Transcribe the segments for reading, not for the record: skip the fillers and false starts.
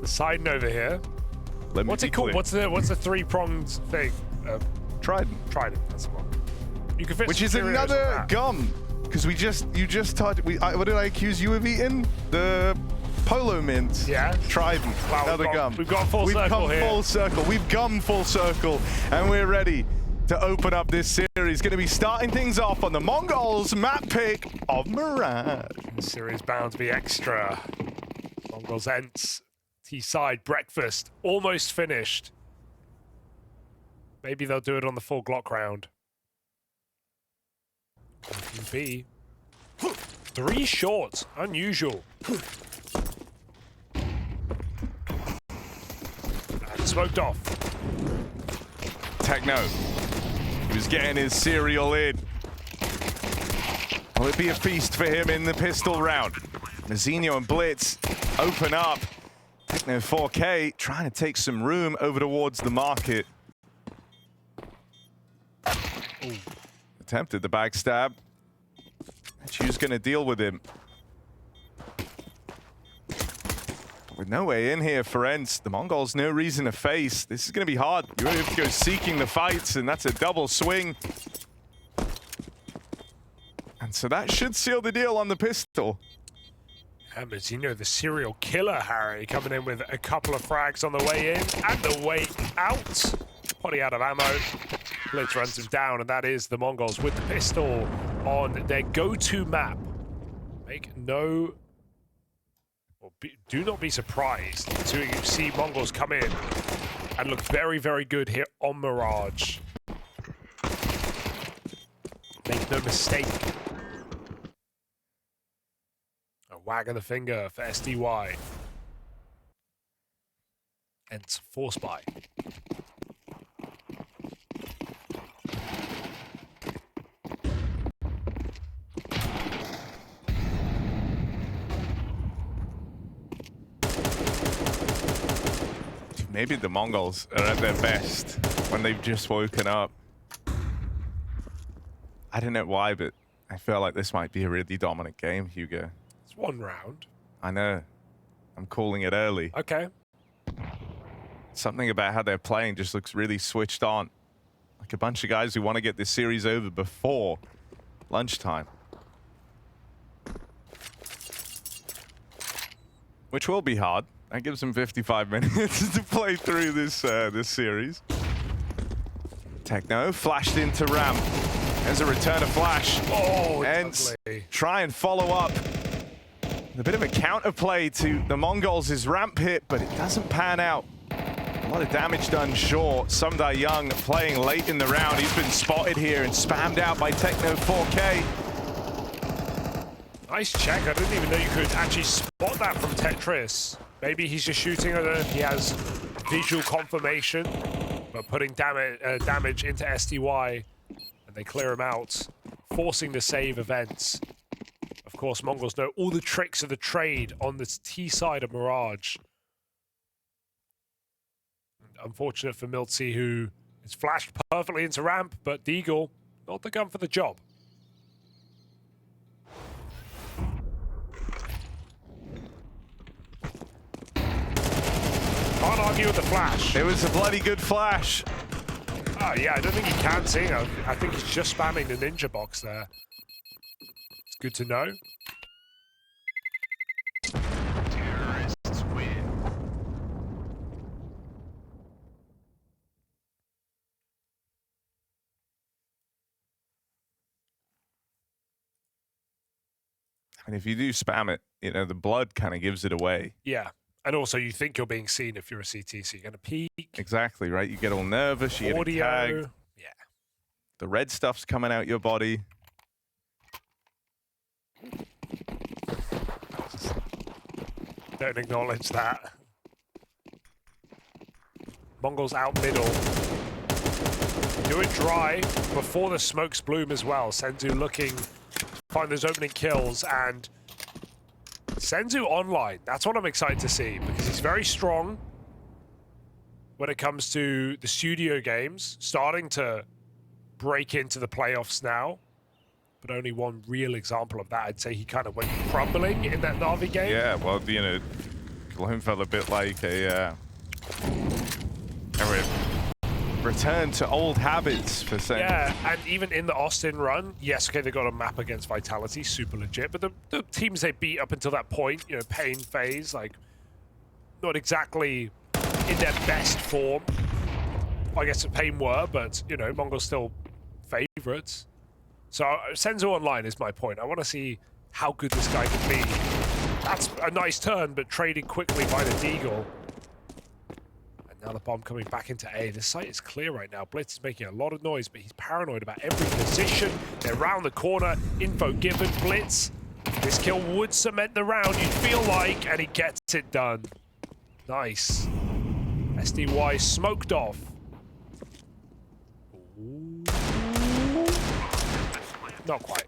Siding over here. What's it called? What's the three-pronged thing? Trident. Trident. That's the one. You can fit Which is another gum. Because you just touched. What did I accuse you of eating? The Polo Mint. Yeah. Trident. Wow, another gum. We've got full circle here. We've come full circle. We've come full circle, and we're ready to open up this series. Going to be starting things off on the Mongols map pick of Mirage. This series bound to be extra. Mongols ENCE T-side breakfast almost finished. Maybe they'll do it on the full Glock round. B. 3 shorts, unusual. And smoked off. Techno. He was getting his cereal in. Will it be a feast for him in the pistol round? Mazzinho and Blitz open up. Techno 4K trying to take some room over towards the market. Ooh. Attempted the backstab. Chu's gonna deal with him. But with no way in here for ENCE, the Mongols no reason to face. This is gonna be hard. You really have to go seeking the fights, and that's a double swing. And so that should seal the deal on the pistol. Mazzinho, the serial killer, Harry, coming in with a couple of frags on the way in and the way out. Potty out of ammo. Blitz runs him down, and that is the Mongols with the pistol on their go-to map. Make no... Or do not be surprised to see Mongols come in and look very, very good here on Mirage. Make no mistake. A wag of the finger for SDY. ENCE force buy. Maybe the Mongols are at their best when they've just woken up. I don't know why, but I feel like this might be a really dominant game, Hugo. It's one round. I know. I'm calling it early. Okay. Something about how they're playing just looks really switched on. Like a bunch of guys who want to get this series over before lunchtime. Which will be hard. That gives them 55 minutes to play through this this series. Techno flashed into ramp. There's a return of flash. Oh, and try and follow up. A bit of a counterplay to the Mongols' ramp hit, but it doesn't pan out. A lot of damage done short. Sumdai Young playing late in the round. He's been spotted here and spammed out by Techno 4K. Nice check. I didn't even know you could actually spot that from Tetris. Maybe he's just shooting. I don't know if he has visual confirmation, but putting damage into SDY, and they clear him out, forcing the save of ENCE. Of course, Mongols know all the tricks of the trade on this T side of Mirage. Unfortunate for Miltsy, who is flashed perfectly into ramp, but Deagle, not the gun for the job. Can't argue with the flash. It was a bloody good flash. Oh, yeah, I don't think he can see him. I think he's just spamming the ninja box there. It's good to know. Terrorists win. And if you do spam it, you know, the blood kind of gives it away. Yeah. And also, you think you're being seen if you're a CT, so you're going to peek. Exactly, right? You get all nervous, you Audio. get tagged. Yeah. The red stuff's coming out your body. Don't acknowledge that. Mongols out middle. Do it dry before the smokes bloom as well. Senzu looking, find those opening kills, and Senzu online. That's what I'm excited to see, because he's very strong when it comes to the studio games, starting to break into the playoffs now. But only one real example of that. I'd say he kind of went crumbling in that Na'Vi game. Yeah, well, you know, Techone felt a bit like a return to old habits for Senzu. Yeah, and even in the Austin run, yes, okay, they got a map against Vitality, super legit, but the teams they beat up until that point, you know, Pain, FaZe, like, not exactly in their best form. I guess Pain were, but, you know, Mongols still favorites. So Senzu Online is my point. I want to see how good this guy can be. That's a nice turn, but traded quickly by the Deagle. And now the bomb coming back into A. This site is clear right now. Blitz is making a lot of noise, but he's paranoid about every position. They're around the corner. Info given. Blitz. This kill would cement the round, you'd feel like, and he gets it done. Nice. SDY smoked off. Ooh. Not quite.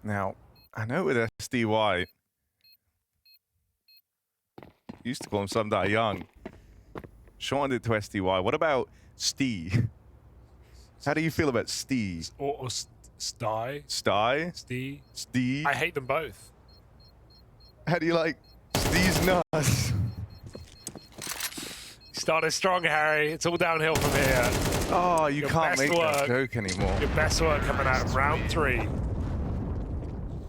Now, I know with SDY, used to call him Sunday Young. Shortened it to SDY. What about Stee? How do you feel about Stee? Or Sty? Sty? Stee? Stee? I hate them both. How do you like Stee's nuts? Started strong, Harry. It's all downhill from here. Oh, you Your can't best make that work. joke anymore. Your best work coming out of round 3.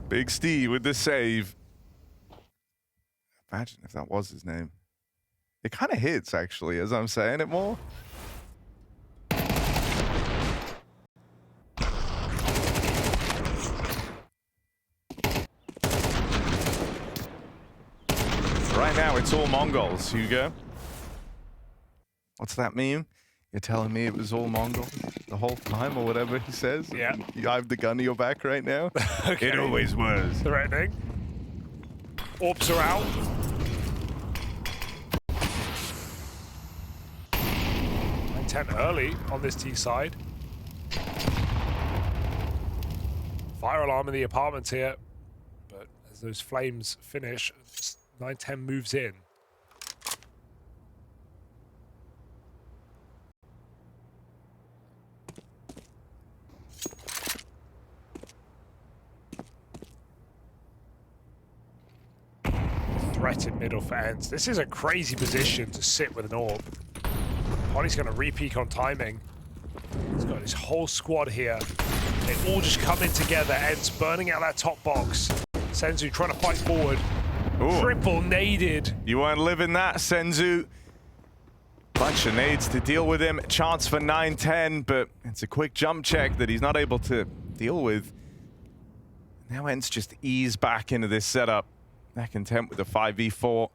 Big Steve with the save. Imagine if that was his name. It kind of hits, actually, as I'm saying it more. Right now, it's all Mongols, Hugo. What's that meme? You're telling me it was all Mongols the whole time, or whatever he says? Yeah. You have the gun to your back right now? Okay. It always was. Threatening. Orbs are out. And 10 early on this T side. Fire alarm in the apartments here. But as those flames finish, 9-10 moves in. Threat in middle for ENCE. This is a crazy position to sit with an orb. Bonnie's going to re-peek on timing. He's got his whole squad here. They all just come in together. ENCE burning out that top box. Senzu trying to fight forward. Ooh. Triple naded. You weren't living that, Senzu. Bunch of nades to deal with him. Chance for 9-10, but it's a quick jump check that he's not able to deal with. Now ENCE just ease back into this setup. They're content with the 5v4.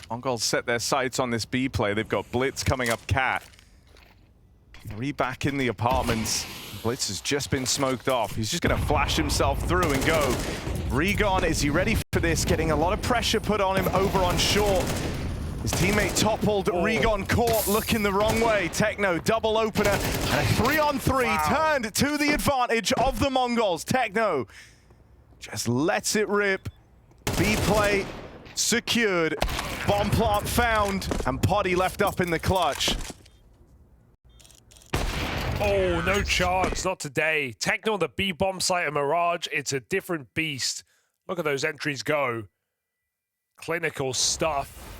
Mongols set their sights on this B play. They've got Blitz coming up cat. 3 back in the apartments. Blitz has just been smoked off. He's just going to flash himself through and go. Regon, is he ready for this? Getting a lot of pressure put on him over on short. His teammate toppled, Regon caught, looking the wrong way. Techno, double opener, and a 3-on-3 turned to the advantage of the Mongols. Techno just lets it rip. B play secured, bomb plant found, and Poddy left up in the clutch. Oh, no chance, not today. Techno on the B bomb site of Mirage, it's a different beast. Look at those entries go. Clinical stuff.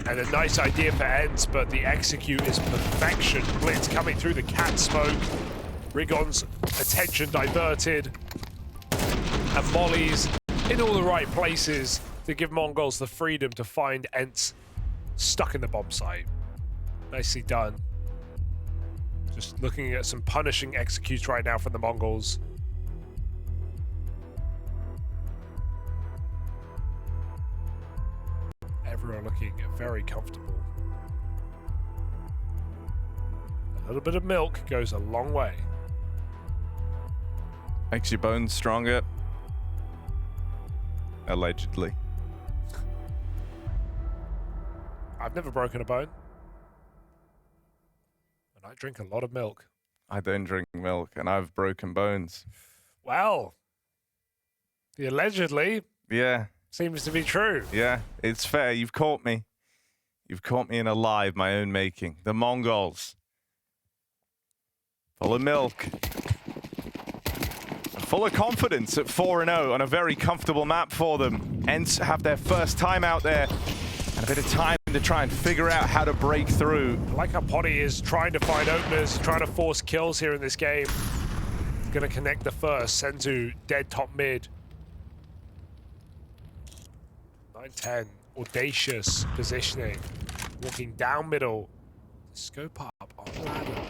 And a nice idea for ENCE, but the execute is perfection. Blitz coming through the cat smoke. Rigon's attention diverted. And Molly's in all the right places to give Mongols the freedom to find ENCE stuck in the bomb site. Nicely done. Just looking at some punishing executes right now from the Mongols. Everyone looking very comfortable. A little bit of milk goes a long way. Makes your bones stronger. Allegedly. I've never broken a bone. drink a lot of milk. I don't drink milk, and I've broken bones. Well, the allegedly Yeah. seems to be true. Yeah, it's fair. You've caught me. You've caught me in a lie of my own making. The Mongols. Full of milk. Full of confidence at 4-0 on a very comfortable map for them. ENCE have their first time out there and a bit of time to try and figure out how to break through. I like how Potty is trying to find openers, trying to force kills here in this game. Gonna connect the first. Senzu dead top mid. 9-10. Audacious positioning. Walking down middle. Scope up on ladder.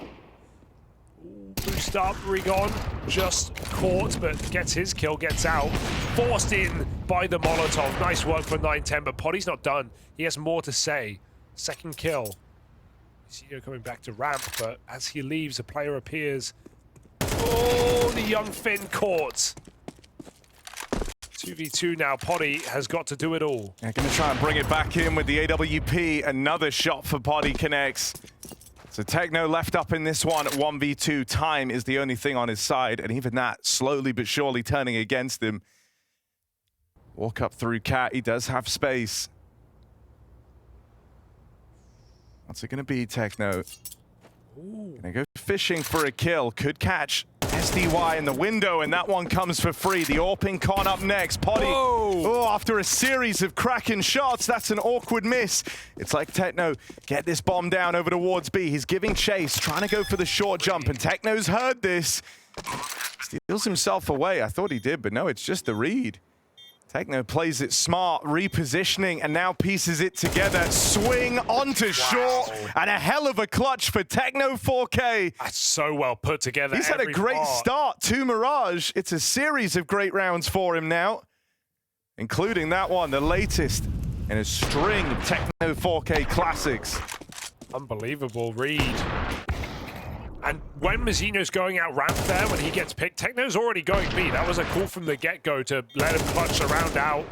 Ooh, boost up, Rigon. Just caught, but gets his kill, gets out. Forced in by the Molotov. Nice work for 9-10, but Potty's not done. He has more to say. Second kill. Zeno coming back to ramp, but as he leaves, a player appears. Oh, the young Finn caught. 2v2 now. Potty has got to do it all. They're going to try and bring it back in with the AWP. Another shot for Potty connects. So Techno left up in this one at 1v2. Time is the only thing on his side, and even that slowly but surely turning against him. Walk up through Cat. He does have space. What's it going to be, Techno? Gonna go fishing for a kill. Could catch SDY in the window, and that one comes for free. The Orping Con up next. Potty, oh, after a series of cracking shots, that's an awkward miss. It's like Techno, get this bomb down over towards B. He's giving chase, trying to go for the short jump, and Techno's heard this. Steals himself away. I thought he did, but no, it's just the read. Techno plays it smart, repositioning, and now pieces it together. Swing onto short, and a hell of a clutch for Techno 4K. That's so well put together. He's had a great start to Mirage. It's a series of great rounds for him now, including that one, the latest in a string of Techno 4K classics. Unbelievable read. And when Mazzino's going out ramp there, when he gets picked, Techno's already going B. That was a call from the get-go to let him clutch the round out.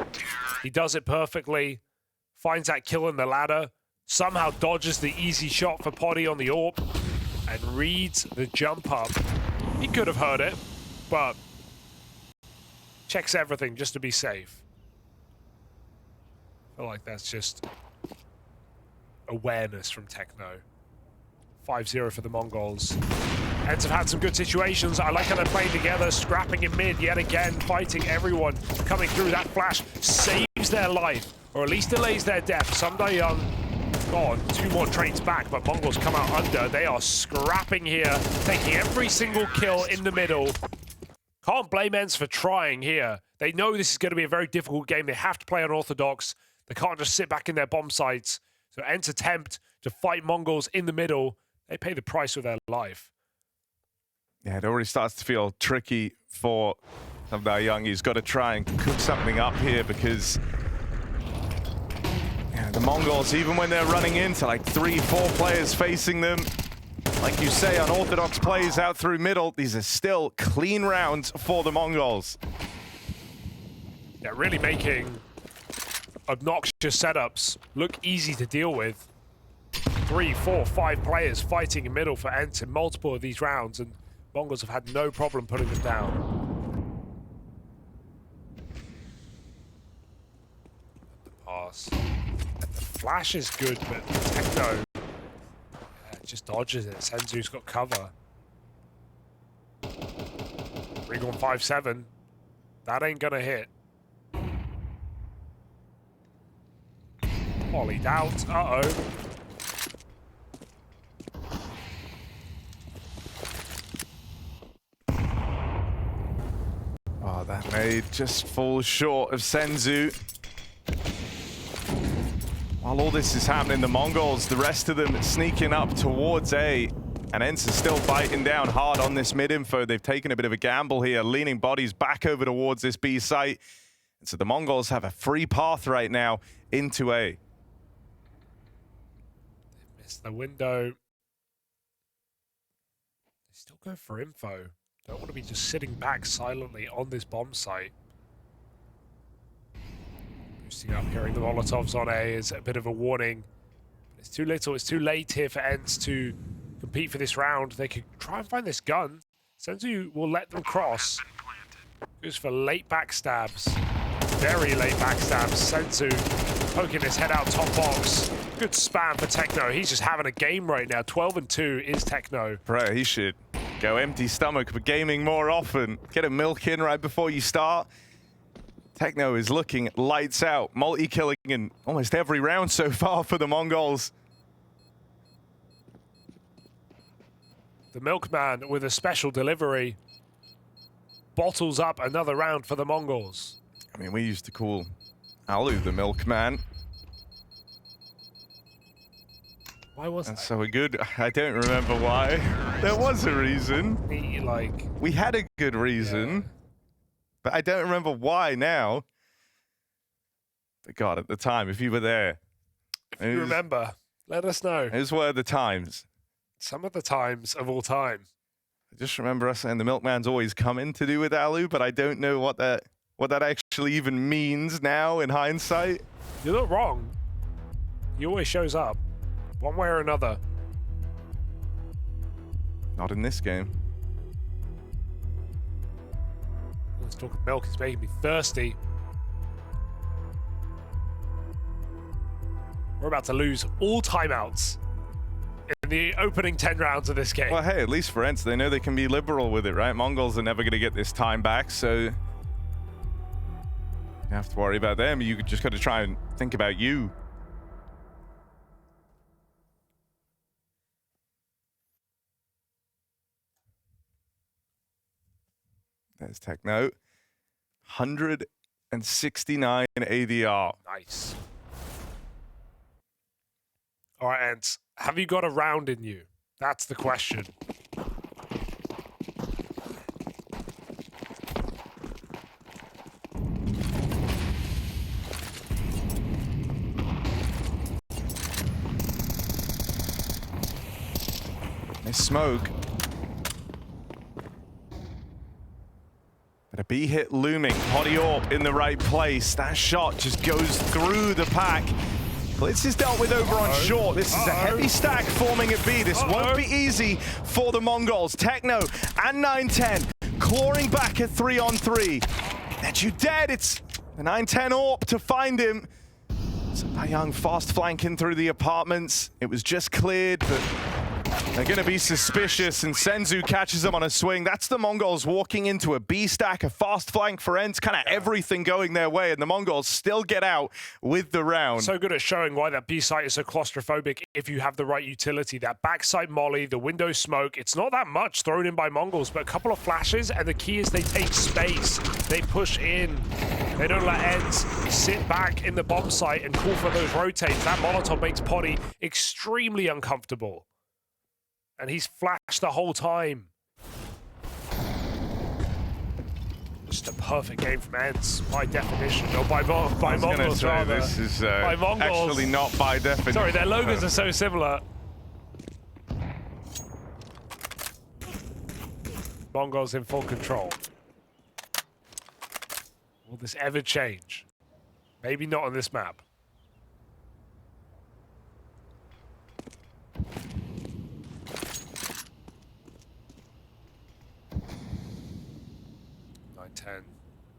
He does it perfectly. Finds that kill in the ladder. Somehow dodges the easy shot for Potty on the AWP. And reads the jump up. He could have heard it, but checks everything just to be safe. I feel like that's just awareness from Techno. 5-0 for the Mongols. ENCE have had some good situations. I like how they're playing together, scrapping in mid yet again, fighting everyone. Coming through, that flash saves their life, or at least delays their death. Sumda Young, God, 2 more trains back, but Mongols come out under. They are scrapping here, taking every single kill in the middle. Can't blame ENCE for trying here. They know this is going to be a very difficult game. They have to play unorthodox. They can't just sit back in their bomb sites. So ENCE attempt to fight Mongols in the middle. They pay the price with their life. Yeah, it already starts to feel tricky for Sumda Young. He's got to try and cook something up here because the Mongols, even when they're running into like 3-4 players facing them, like you say, unorthodox plays out through middle, these are still clean rounds for the Mongols. They're really making obnoxious setups look easy to deal with. 3, 4, 5 players fighting in middle for ENCE in multiple of these rounds, and Mongols have had no problem putting them down. The pass. And the flash is good, but Techno just dodges it. Senzu's got cover. Ring on 5-7. That ain't gonna hit. Volleyed out. Uh-oh. Oh, that nade just falls short of Senzu. While all this is happening, the Mongols, the rest of them sneaking up towards A. And ENCE is still biting down hard on this mid-info. They've taken a bit of a gamble here, leaning bodies back over towards this B site. And so the Mongols have a free path right now into A. They missed the window. They still go for info. Don't want to be just sitting back silently on this bomb site. Boosting up, hearing the Molotovs on A is a bit of a warning. It's too little, it's too late here for ENCE to compete for this round. They could try and find this gun. Senzu will let them cross. Goes for late backstabs. Very late backstabs. Senzu poking his head out top box. Good spam for Techno. He's just having a game right now. 12-2 is Techno. Bro, he should go empty stomach for gaming more often. Get a milk in right before you start. Techno is looking lights out. Multi-killing in almost every round so far for the Mongols. The Milkman with a special delivery. Bottles up another round for the Mongols. I mean, we used to call Alu the Milkman. Why was That's that? so good. I don't remember why. There was a reason. We had a good reason. Yeah. But I don't remember why now. But God, at the time, if you were there. If you remember, let us know. Those were the times. Some of the times of all time. I just remember us saying the Milkman's always coming to do with Alu, but I don't know what that actually even means now in hindsight. You're not wrong. He always shows up, one way or another. Not in this game. Let's talk of milk. It's making me thirsty. We're about to lose all timeouts in the opening 10 rounds of this game. Well, hey, at least for ENCE, they know they can be liberal with it, right? Mongols are never going to get this time back, so you don't have to worry about them. You just got to try and think about you. There's Techno. 169 ADR. Nice. All right, ENCE, have you got a round in you? That's the question. There's smoke. But a B hit looming. Hottie Orp in the right place. That shot just goes through the pack. Blitz is dealt with over on short. This is a heavy stack forming at B. This won't be easy for the Mongols. Techno and 910 clawing back at 3-on-3. That you dead. It's the 910 Orp to find him. Young fast flanking through the apartments. It was just cleared, but they're going to be suspicious, and Senzu catches them on a swing. That's the Mongols walking into a B stack, a fast flank for ENCE, kind of everything going their way, and the Mongols still get out with the round. So good at showing why that B site is so claustrophobic if you have the right utility. That backside molly, the window smoke, it's not that much thrown in by Mongols, but a couple of flashes, and the key is they take space. They push in. They don't let ENCE sit back in the bomb site and call for those rotates. That Molotov makes Potty extremely uncomfortable. And he's flashed the whole time. Just a perfect game from ENCE, by definition. Or by Mongols, rather. This is by Mongols. actually not by definition. Sorry, their logos are so similar. Mongols in full control. Will this ever change? Maybe not on this map.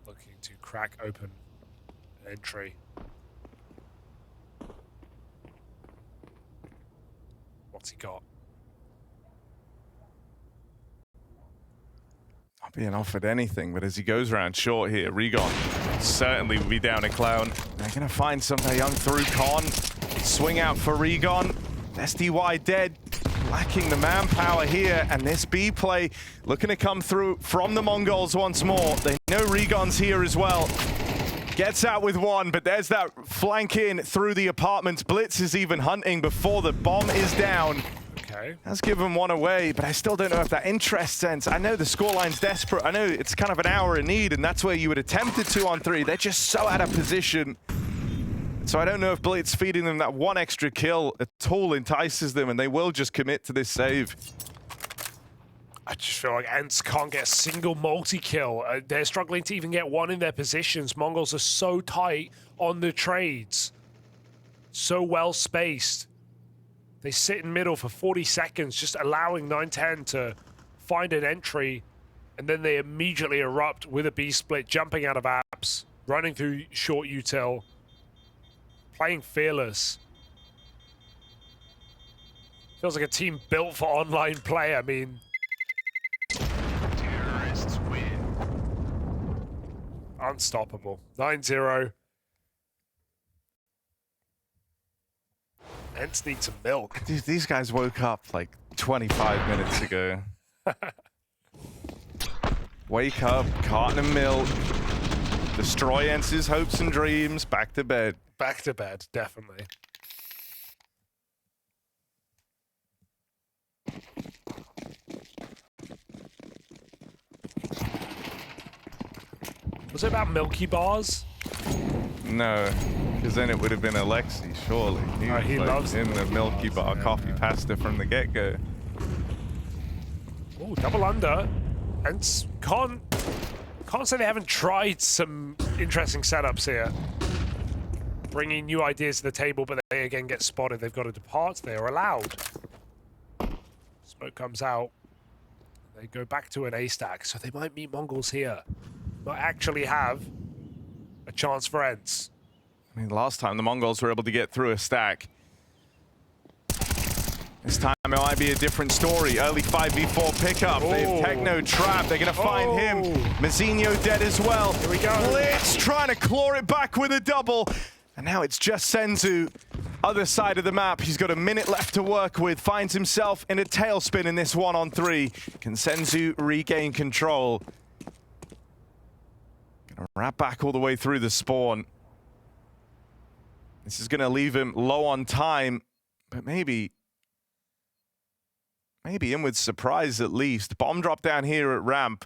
Looking to crack open an entry. What's he got? Not being offered anything, but as he goes around short here, Regon certainly will be down a clown. They're going to find something young through Con. Swing out for Regon. SDY dead. Lacking the manpower here, and this B play looking to come through from the Mongols once more. They know Regon's here as well. Gets out with one, but there's that flank in through the apartments. Blitz is even hunting before the bomb is down. Okay. Has given one away, but I still don't know if that interests ENCE. I know the scoreline's desperate. I know it's kind of an hour in need, and that's where you would attempt a 2-on-3. They're just so out of position. So I don't know if Blitz feeding them that one extra kill at all entices them, and they will just commit to this save. I just feel like ENCE can't get a single multi-kill. They're struggling to even get one in their positions. Mongols are so tight on the trades. So well spaced. They sit in middle for 40 seconds, just allowing 9-10 to find an entry, and then they immediately erupt with a B split, jumping out of apps, running through short util, playing fearless. Feels like a team built for online play. I mean, Terrorists win. unstoppable. 9-0. ENCE need some milk. Dude, these guys woke up like 25 minutes ago. Wake up, carton of milk, destroy ENCE's hopes and dreams, back to bed. Back to bed, definitely. Was it about Milky Bars? No, because then it would have been Alexi, surely. He was, loves in the Milky Bar coffee pasta from the get-go. Oh, double under. And can't say they haven't tried some interesting setups here. Bringing new ideas to the table, but they again get spotted. They've got to depart. They are allowed. Smoke comes out. They go back to an A stack, so they might meet Mongols here. Might actually have a chance for ENCE. I mean, last time the Mongols were able to get through a stack. This time it might be a different story. Early 5v4 pickup. They have Techno trapped. They're going to find him. Mazzinho dead as well. Here we go. Blitz trying to claw it back with a double. And now it's just Senzu. Other side of the map. He's got a minute left to work with. Finds himself in a tailspin in this 1-on-3. Can Senzu regain control? Gonna wrap back all the way through the spawn. This is gonna leave him low on time, but maybe in with surprise at least. Bomb drop down here at ramp.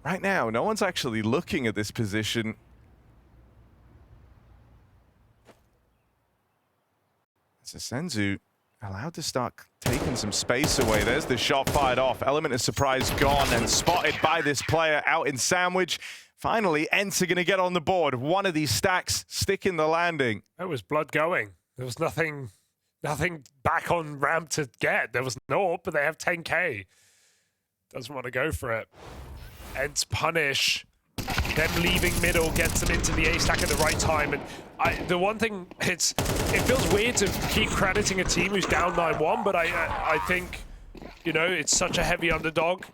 Right now, no one's actually looking at this position. So Senzu allowed to start taking some space away. There's the shot fired off. Element of surprise gone and spotted by this player out in sandwich. Finally, ENCE are going to get on the board. One of these stacks sticking the landing. There was blood going. There was nothing back on ramp to get. There was no, but they have 10k. Doesn't want to go for it. ENCE punish. Them leaving middle gets them into the A stack at the right time. And the one thing, it feels weird to keep crediting a team who's down 9-1, but I think, you know, it's such a heavy underdog.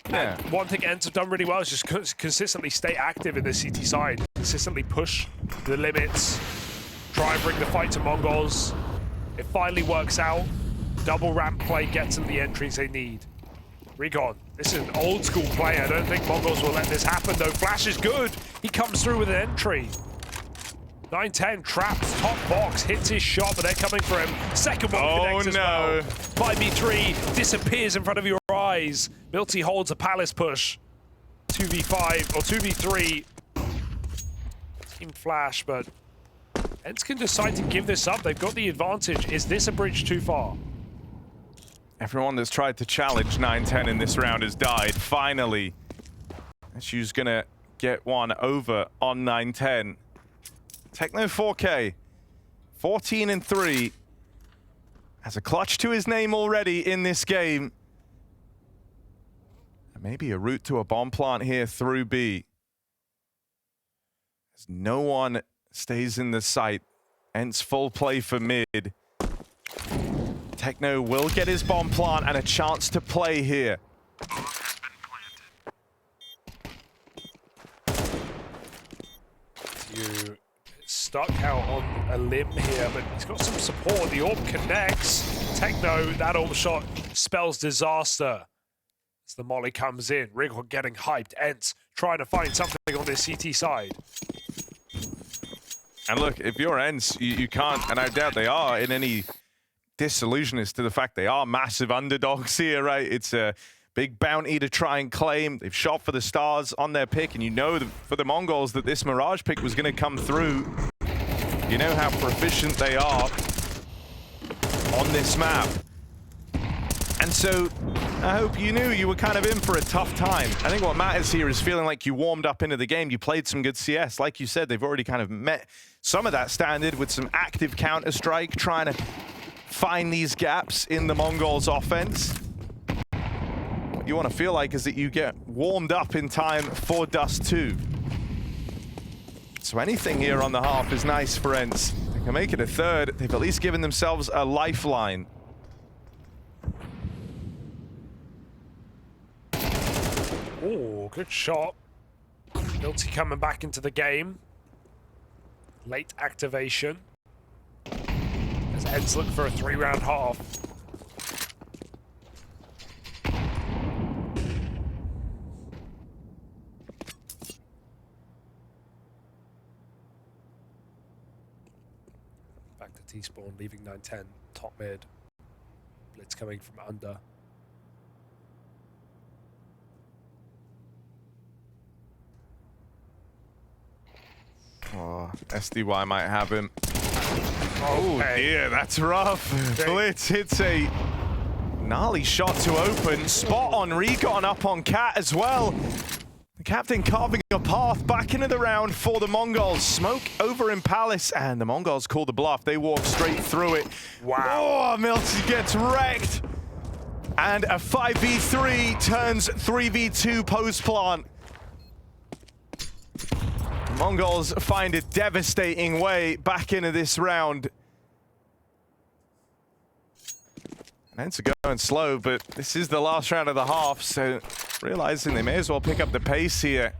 Yeah. And one thing ENCE have done really well is just consistently stay active in the CT side, consistently push the limits, try and bring the fight to Mongols. It finally works out. Double ramp play gets them the entries they need. Recon. This is an old school play. I don't think Mongols will let this happen though. Flash is good. He comes through with an entry. 9-10 traps top box, hits his shot, but they're coming for him. Second one connects as well. 5v3 disappears in front of your eyes. Milty holds a palace push. 2v5 or 2v3. Team flash, but ENCE can decide to give this up. They've got the advantage. Is this a bridge too far? Everyone that's tried to challenge 9-10 in this round has died. Finally, SU's gonna get one over on 9-10. Techno 4K, 14-3. Has a clutch to his name already in this game. And maybe a route to a bomb plant here through B. As no one stays in the site. ENCE full play for mid. Techno will get his bomb plant and a chance to play here. You stuck out on a limb here, but he's got some support. The orb connects. Techno, that orb shot spells disaster. As the molly comes in, Wriggle getting hyped. ENCE trying to find something on this CT side. And look, if you're ENCE, you can't, and I doubt they are in any disillusionist to the fact they are massive underdogs here, right? It's a big bounty to try and claim. They've shot for the stars on their pick, and you know for the Mongols that this Mirage pick was going to come through. You know how proficient they are on this map. And so I hope you knew you were kind of in for a tough time. I think what matters here is feeling like you warmed up into the game. You played some good CS. Like you said, they've already kind of met some of that standard with some active Counter-Strike, trying to find these gaps in the Mongols offense. What you want to feel like is that you get warmed up in time for Dust 2. So anything here on the half is nice for ENCE. They can make it a third. They've at least given themselves a lifeline. Oh, good shot. Guilty coming back into the game. Late activation. As ENCE look for a 3-round half. Back to T-spawn, leaving 9-10, top mid. Blitz coming from under. Oh, SDY might have him. Oh Okay. dear, that's rough. Okay. Blitz hits a gnarly shot to open. Spot on recon up on Cat as well. The captain carving a path back into the round for the Mongols. Smoke over in Palace, and the Mongols call the bluff. They walk straight through it. Wow. Oh, Milty gets wrecked. And a 5v3 turns 3v2 post-plant. Mongols find a devastating way back into this round. And ENCE are going slow, but this is the last round of the half, so realizing they may as well pick up the pace here.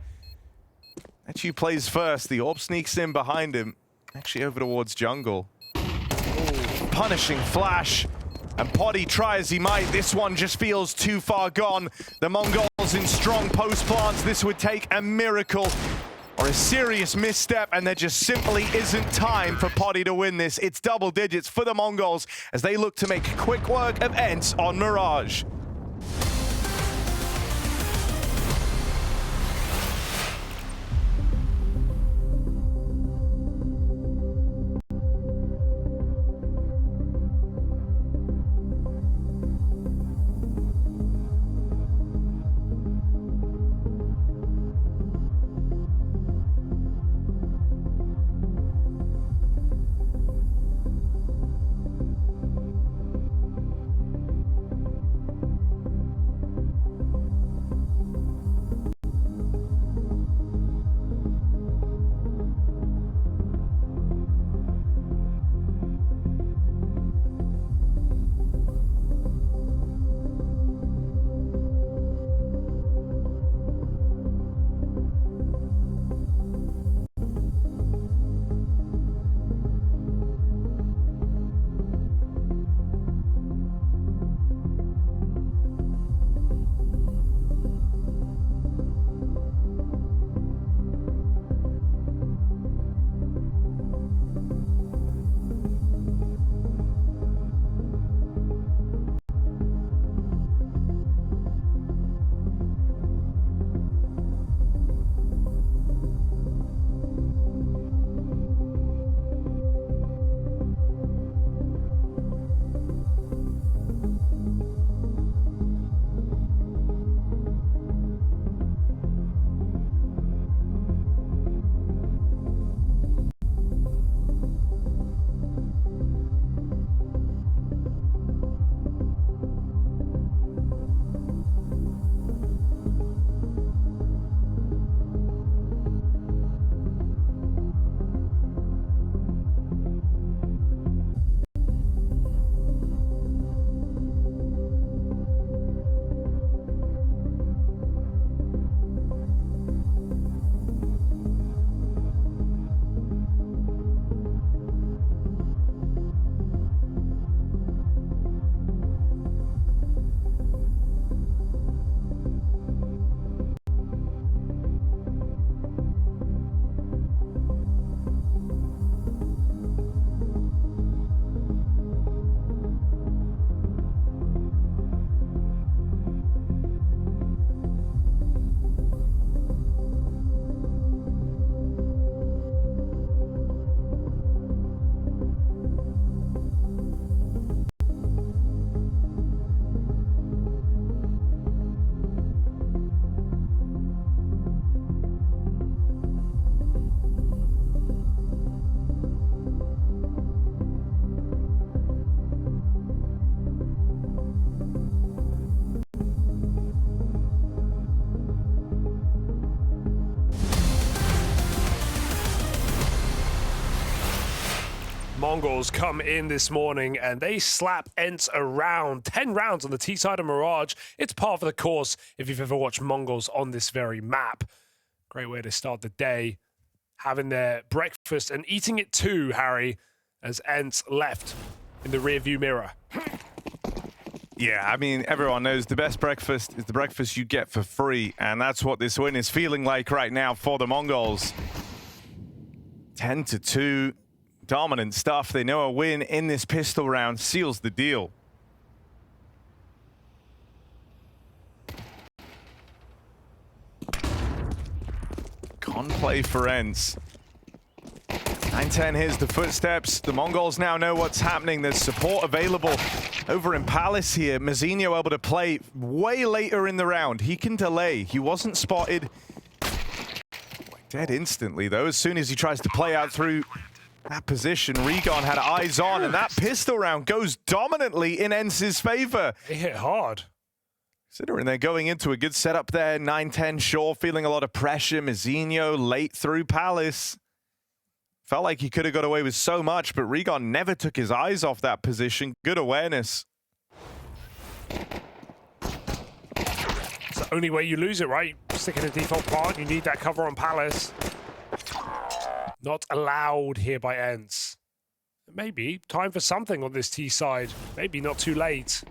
Echu plays first. The Orb sneaks in behind him, actually over towards jungle. Ooh, punishing flash. And Poddy try as he might. This one just feels too far gone. The Mongols in strong post plants. This would take a miracle or a serious misstep, and there just simply isn't time for Poddy to win this. It's double digits for the Mongols as they look to make quick work of ENCE on Mirage. Mongols come in this morning and they slap ENCE around. 10 rounds on the T side of Mirage. It's par for the course if you've ever watched Mongols on this very map. Great way to start the day. Having their breakfast and eating it too, Harry, as ENCE left in the rearview mirror. Yeah, I mean, everyone knows the best breakfast is the breakfast you get for free, and that's what this win is feeling like right now for the Mongols. 10-2, dominant stuff. They know a win in this pistol round seals the deal. Con play for ENCE. 9-10, here's the footsteps. The Mongols now know what's happening. There's support available over in Palace here. Mazzinho able to play way later in the round. He can delay. He wasn't spotted. Dead instantly, though. As soon as he tries to play out through that position, Regon had eyes on, and that pistol round goes dominantly in ENCE's favor. They hit hard. Considering they're going into a good setup there. 9-10, Shaw feeling a lot of pressure. Mazzinho late through Palace. Felt like he could have got away with so much, but Regon never took his eyes off that position. Good awareness. It's the only way you lose it, right? Stick in a default plant, you need that cover on Palace. Not allowed here by ENCE. Maybe time for something on this T side. Maybe not too late.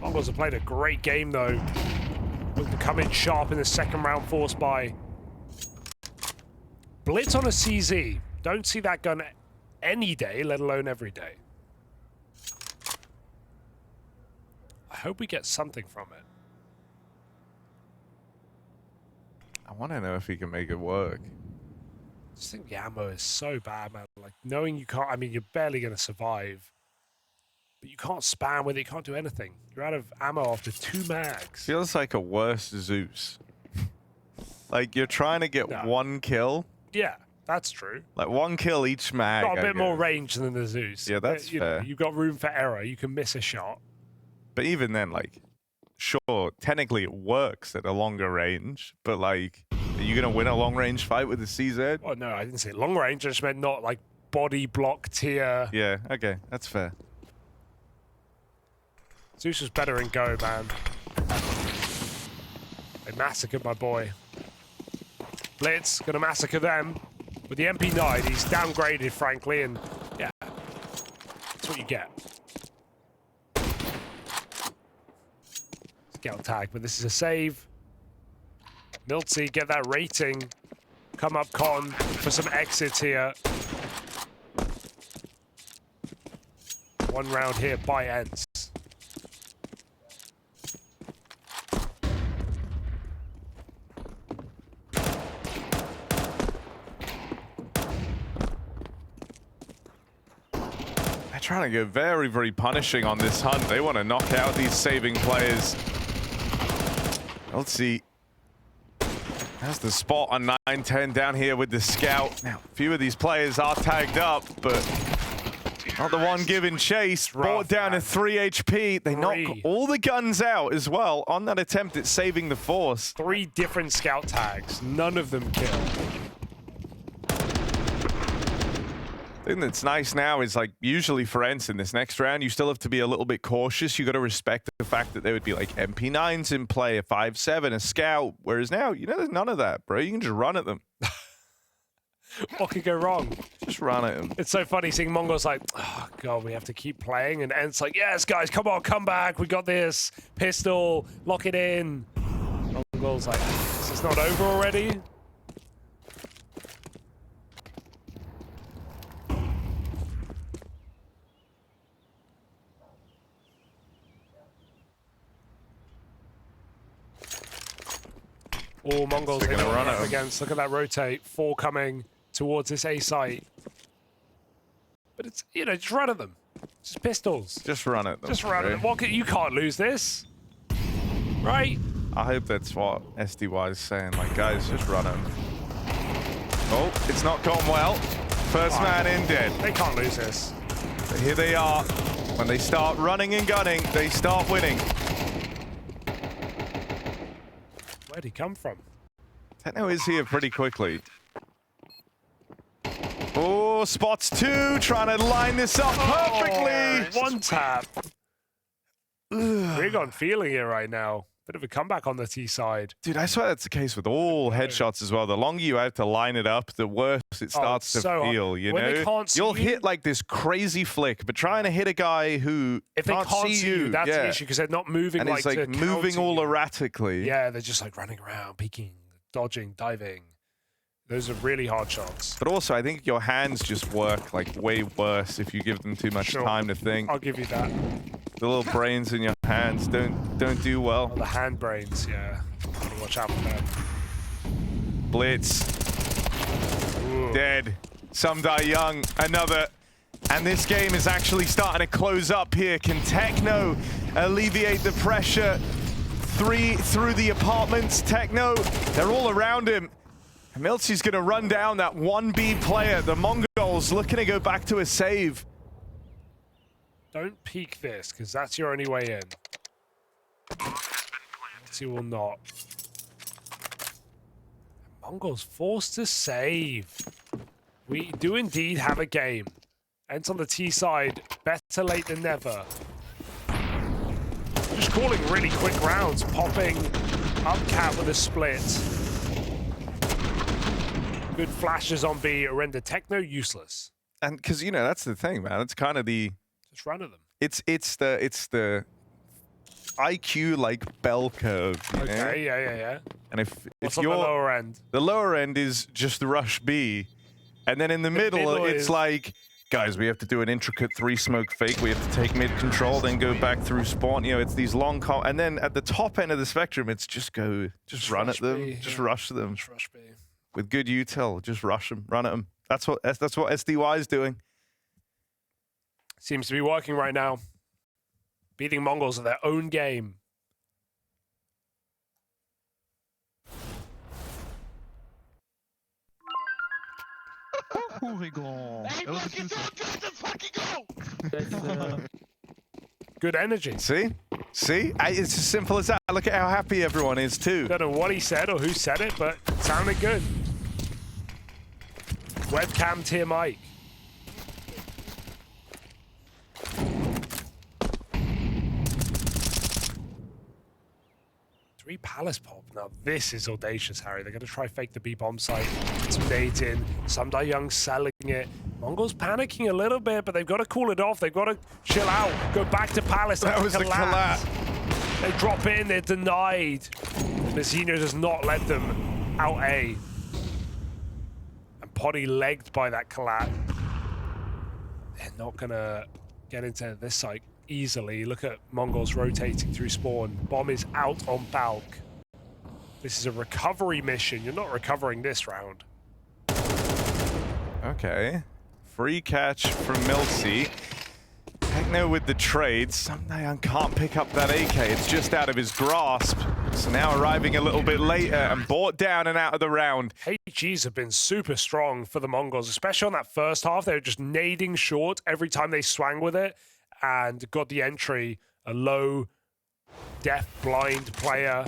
Mongols have played a great game though. Looking to come in sharp in the second round, forced by Blitz on a CZ. Don't see that gun any day, let alone every day. I hope we get something from it. I want to know if he can make it work. I just think the ammo is so bad, man. Like, knowing you can't, I mean, you're barely going to survive. But you can't spam with it, you can't do anything. You're out of ammo after 2 mags. Feels like a worse Zeus. Like, you're trying to get one kill. Yeah, that's true. Like, 1 kill each mag. Got a bit more range than the Zeus. Yeah, that's fair. You've got room for error. You can miss a shot. But even then, like, sure, technically it works at a longer range, but, like, are you going to win a long-range fight with the CZ? Oh, no, I didn't say long range. I just meant not, like, body block tier. Yeah, okay, that's fair. Zeus was better in Go, man. They massacred my boy. Blitz, gonna massacre them. With the MP9, he's downgraded, frankly, and yeah, that's what you get. Scout tag, but this is a save. Miltsy, get that rating. Come up Con for some exits here. 1 round here by ENCE. Trying to go very, very punishing on this hunt. They want to knock out these saving players. Let's see. That's the spot on 9-10 down here with the scout. Now, a few of these players are tagged up, but not the one giving chase. Brought down to 3 HP. They knock all the guns out as well on that attempt at saving the force. 3 different scout tags. None of them kill. The thing that's nice now is, like, usually for ENCE in this next round, you still have to be a little bit cautious. You got to respect the fact that there would be, like, MP9s in play, a 5.7, a scout. Whereas now, you know, there's none of that, bro. You can just run at them. What could go wrong? Just run at them. It's so funny seeing Mongols like, oh, God, we have to keep playing. And ENCE like, yes, guys, come on, come back. We got this. Pistol, lock it in. Mongols like, is this not over already? All Mongols are going to run up against. Look at that rotate. 4 coming towards this A site. But it's, you know, just run at them. Just pistols. Just run at them. Just run at them. You can't lose this. Right? I hope that's what SDY is saying. Like, guys, just run at them. Oh, it's not gone well. First man in dead. They can't lose this. But here they are. When they start running and gunning, they start winning. Where'd he come from? Techno is here pretty quickly. Oh, spots two, trying to line this up perfectly. One tap. Rigon feeling it right now. Bit of a comeback on the T side. Dude, I swear that's the case with all headshots as well. The longer you have to line it up, the worse it starts to feel, you when know? They can't see You'll you, hit like this crazy flick, but trying to hit a guy who if they can't see you, that's the issue, because they're not moving and it's like moving all erratically. Yeah, they're just like running around, peeking, dodging, diving. Those are really hard shots. But also, I think your hands just work like way worse if you give them too much time to think. I'll give you that. The little brains in your hands don't do well. Oh, the hand brains, yeah. Watch out for them. Blitz. Ooh. Dead. Some die young. Another. And this game is actually starting to close up here. Can Techno alleviate the pressure? 3 through the apartments. Techno, they're all around him. Miltzy's going to run down that 1B player. The Mongols looking to go back to a save. Don't peek this, because that's your only way in. Miltzy will not. Mongols forced to save. We do indeed have a game. ENCE on the T side, better late than never. Just calling really quick rounds, popping up cat with a split. Good flashes on B, render Techno useless. And because, you know, that's the thing, man. It's kind of the... Just run at them. It's the IQ like bell curve. You know? Yeah. And if What's you're on the lower end? The lower end is just the rush B, and then in the middle it's like, guys, we have to do an intricate 3-smoke fake. We have to take mid control, then go back through spawn. You know, it's these long and then at the top end of the spectrum, it's just run at them, just rush them. Just rush B. With good util, just rush them, run at them. That's what SDY is doing. Seems to be working right now. Beating Mongols at their own game. Hey, fucking go! Good energy. See? It's as simple as that. Look at how happy everyone is too. Don't know what he said or who said it, but it sounded good. Webcam tier mic. Three Palace pop. Now this is audacious, Harry. They're going to try fake the B bomb site. Some nades in. Some Die Young selling it. Mongols panicking a little bit, but they've got to cool it off. They've got to chill out. Go back to Palace. That was the collapse. They drop in. They're denied. Mazzino does not let them out A. And Potty legged by that collapse. They're not going to get into this site easily. Look at Mongols rotating through spawn. Bomb is out on Balk. This is a recovery mission. You're not recovering this round. Okay. Free catch from Miltzy. Techno with the trade. Samdayan can't pick up that AK. It's just out of his grasp. So now arriving a little bit later and brought down and out of the round. HGs have been super strong for the Mongols, especially on that first half. They were just nading short every time they swang with it and got the entry. A low, deaf, blind player.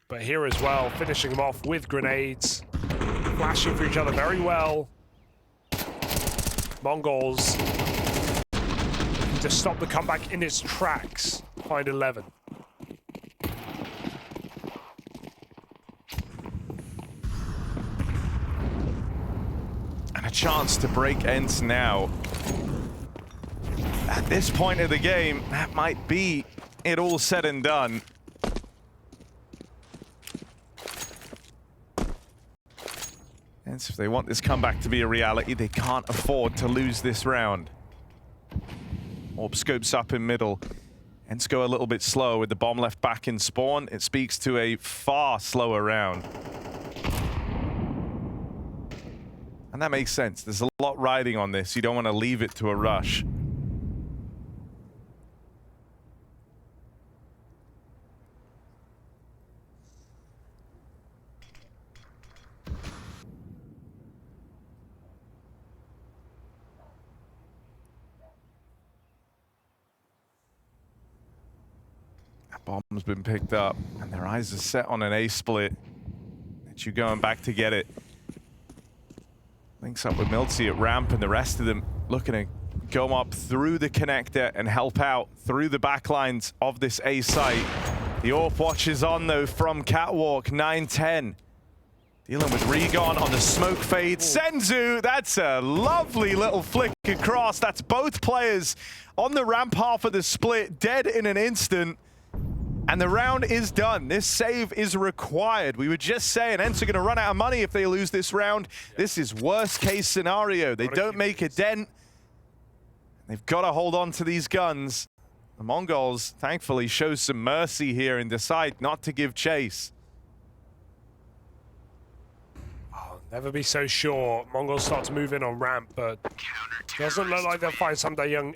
But here as well, finishing them off with grenades. Flashing for each other very well. Mongols to stop the comeback in its tracks. Find 11. And a chance to break ENCE now. At this point of the game, that might be it all said and done. ENCE, if they want this comeback to be a reality, they can't afford to lose this round. Orb scopes up in middle. ENCE go a little bit slow with the bomb left back in spawn. It speaks to a far slower round. And that makes sense. There's a lot riding on this. You don't want to leave it to a rush. Bomb's been picked up, and their eyes are set on an A split. It's you going back to get it. Links up with milzy at ramp, and the rest of them looking to go up through the connector and help out through the backlines of this A site. The AWP watch is on though from Catwalk, 9-10. Dealing with Regon on the smoke fade. Senzu, that's a lovely little flick across. That's both players on the ramp half of the split, dead in an instant. And the round is done. This save is required. We were just saying ENCE are going to run out of money if they lose this round. This is worst case scenario. They don't make a dent. They've got to hold on to these guns. The Mongols, thankfully, show some mercy here and decide not to give chase. Oh, never be so sure. Mongols start to move in on ramp, but doesn't look like they'll find Young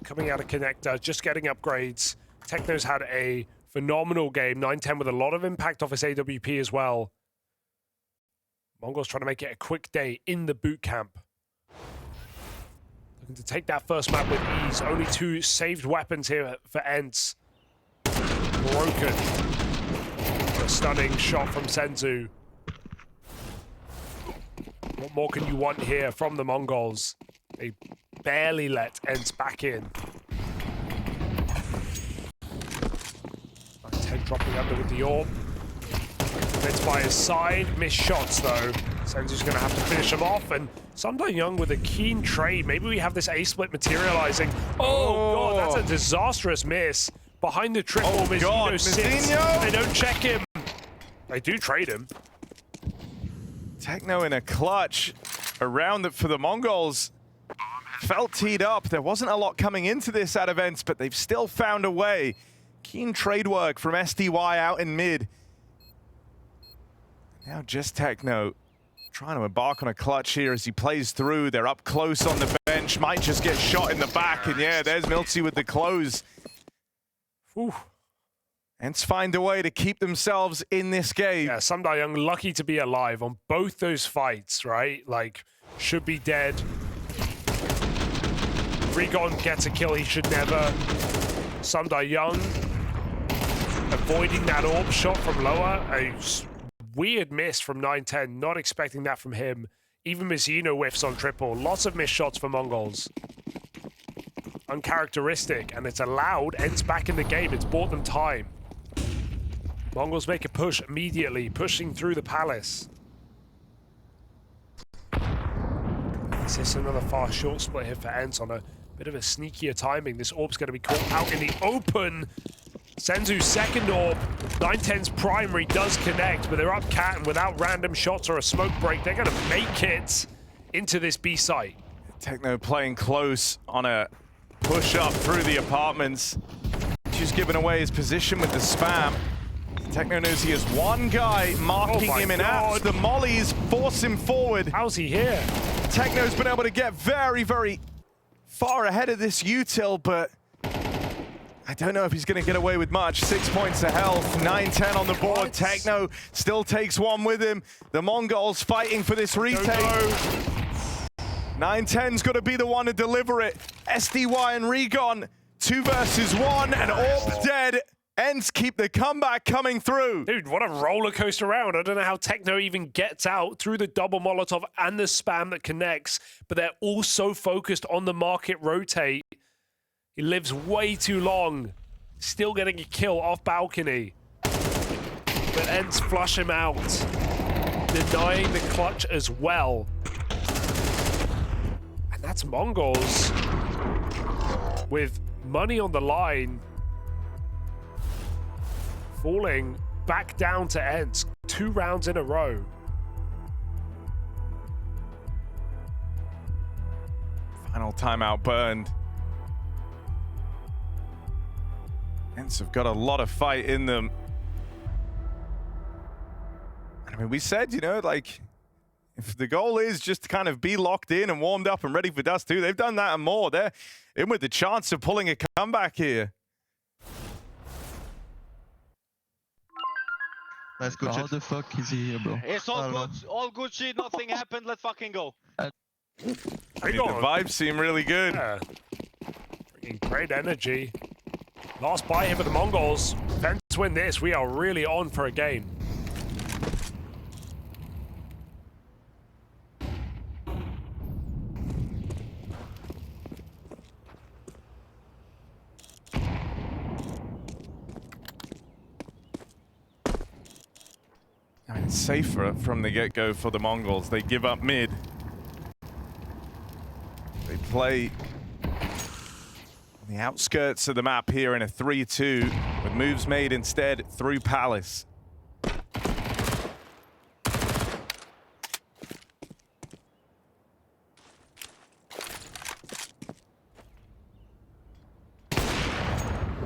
coming out of connector, just getting upgrades. Techno's had a phenomenal game, 9-10 with a lot of impact off his AWP as well. Mongols trying to make it a quick day in the boot camp. Looking to take that first map with ease. Only 2 saved weapons here for ENCE. Broken. A stunning shot from Senzu. What more can you want here from the Mongols? They barely let ENCE back in. 10 dropping under with the AWP. Vince by his side. Missed shots though. Senzu's going to have to finish him off, and Young with a keen trade. Maybe we have this A split materializing. Oh god, that's a disastrous miss. Behind the triple, Mizzino sits. They don't check him. They do trade him. Techno in a clutch around for the Mongols. Felt teed up. There wasn't a lot coming into this out of ENCE, but they've still found a way. Keen trade work from SDY out in mid. Now just Techno trying to embark on a clutch here as he plays through. They're up close on the bench. Might just get shot in the back. And yeah, there's milzy with the close. Whew. ENCE find a way to keep themselves in this game. Yeah, Young lucky to be alive on both those fights, right? Like, should be dead. Regon gets a kill he should never. Young avoiding that AWP shot from lower. A weird miss from 9-10. Not expecting that from him. Even Mizzino whiffs on triple. Lots of missed shots for Mongols. Uncharacteristic, and it's allowed ENCE back in the game. It's bought them time. Mongols make a push immediately, pushing through the palace. Is this another fast short split here for ENCE on a bit of a sneakier timing? This AWP's going to be caught out in the open. Senzu's second AWP, 9-10's primary does connect, but they're up cat, and without random shots or a smoke break, they're going to make it into this B site. Techno playing close on a push up through the apartments. Just giving away his position with the spam. Techno knows he has one guy marking him in apps. The mollies force him forward. How's he here? Techno's been able to get very, very far ahead of this util, but I don't know if he's going to get away with much. 6 points of health, 9-10 on the board. What? Techno still takes one with him. The Mongols fighting for this retake. 9-10's got to be the one to deliver it. SDY and Regon, 2 versus 1, and AWP dead. ENCE keep the comeback coming through. Dude, what a roller coaster round. I don't know how Techno even gets out through the double Molotov and the spam that connects, but they're all so focused on the market rotate. He lives way too long. Still getting a kill off balcony. But ENCE flush him out. Denying the clutch as well. And that's Mongols with money on the line. Falling back down to ENCE. 2 rounds in a row. Final timeout burned. ENCE have got a lot of fight in them. I mean, we said, you know, like, if the goal is just to kind of be locked in and warmed up and ready for Dust 2, they've done that and more. They're in with the chance of pulling a comeback here. Nice, good shit. How the fuck is he here, bro? It's all good shit, nothing happened, let's fucking go. I mean, the vibes seem really good. Yeah. Bringing great energy. Last buy here for the Mongols. ENCE win this, we are really on for a game. It's safer from the get-go for the Mongols. They give up mid. They play on the outskirts of the map here in a 3-2, with moves made instead through Palace.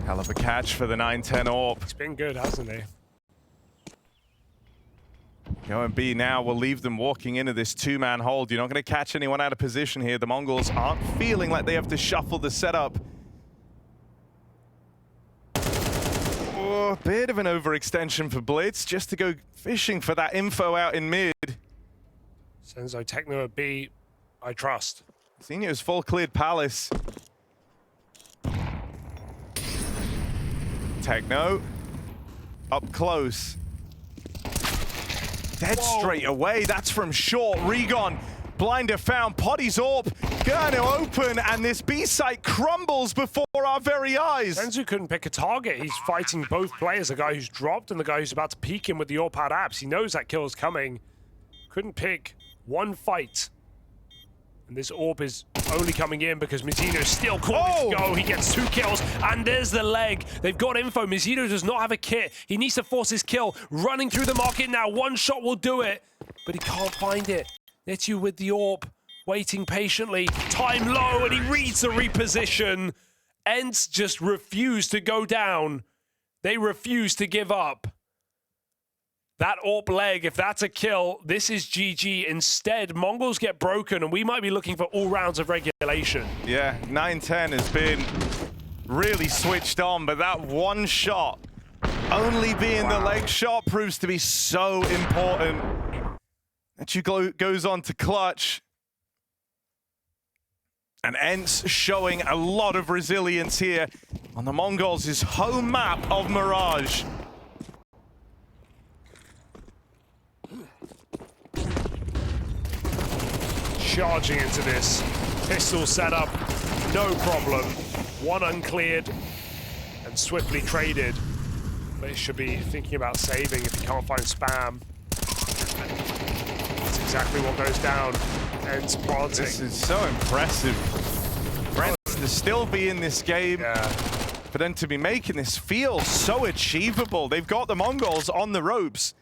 Hell of a catch for the 9-10 AWP. He's been good, hasn't he? Going B now will leave them walking into this two-man hold. You're not going to catch anyone out of position here. The Mongols aren't feeling like they have to shuffle the setup. Oh, a bit of an overextension for Blitz just to go fishing for that info out in mid. Senzo, Techno at B, I trust. Senior's full cleared Palace. Techno up close. Dead straight away. That's from short. Regon. Blinder found. Poddy's AWP going to open, and this B site crumbles before our very eyes. Senzu couldn't pick a target. He's fighting both players, the guy who's dropped and the guy who's about to peek him with the AWP out apps. He knows that kill is coming. Couldn't pick one fight. And this AWP is only coming in because Mizzino's still calling to go. He gets 2 kills, and there's the leg. They've got info. Mizzino does not have a kit. He needs to force his kill. Running through the market now. One shot will do it, but he can't find it. Netu with the AWP, waiting patiently. Time low, and he reads the reposition. ENCE just refused to go down. They refuse to give up. That AWP leg, if that's a kill, this is GG. Instead, Mongols get broken, and we might be looking for all rounds of regulation. Yeah, 9-10 has been really switched on, but that one shot, only being the leg shot, proves to be so important. Netu goes on to clutch. And ENCE showing a lot of resilience here on the Mongols' home map of Mirage. Charging into this. Pistol setup, no problem. One uncleared and swiftly traded. But he should be thinking about saving if he can't find spam. That's exactly what goes down. ENCE planting. This is so impressive. Brent to still be in this game. Yeah. For them to be making this feel so achievable. They've got the Mongols on the ropes.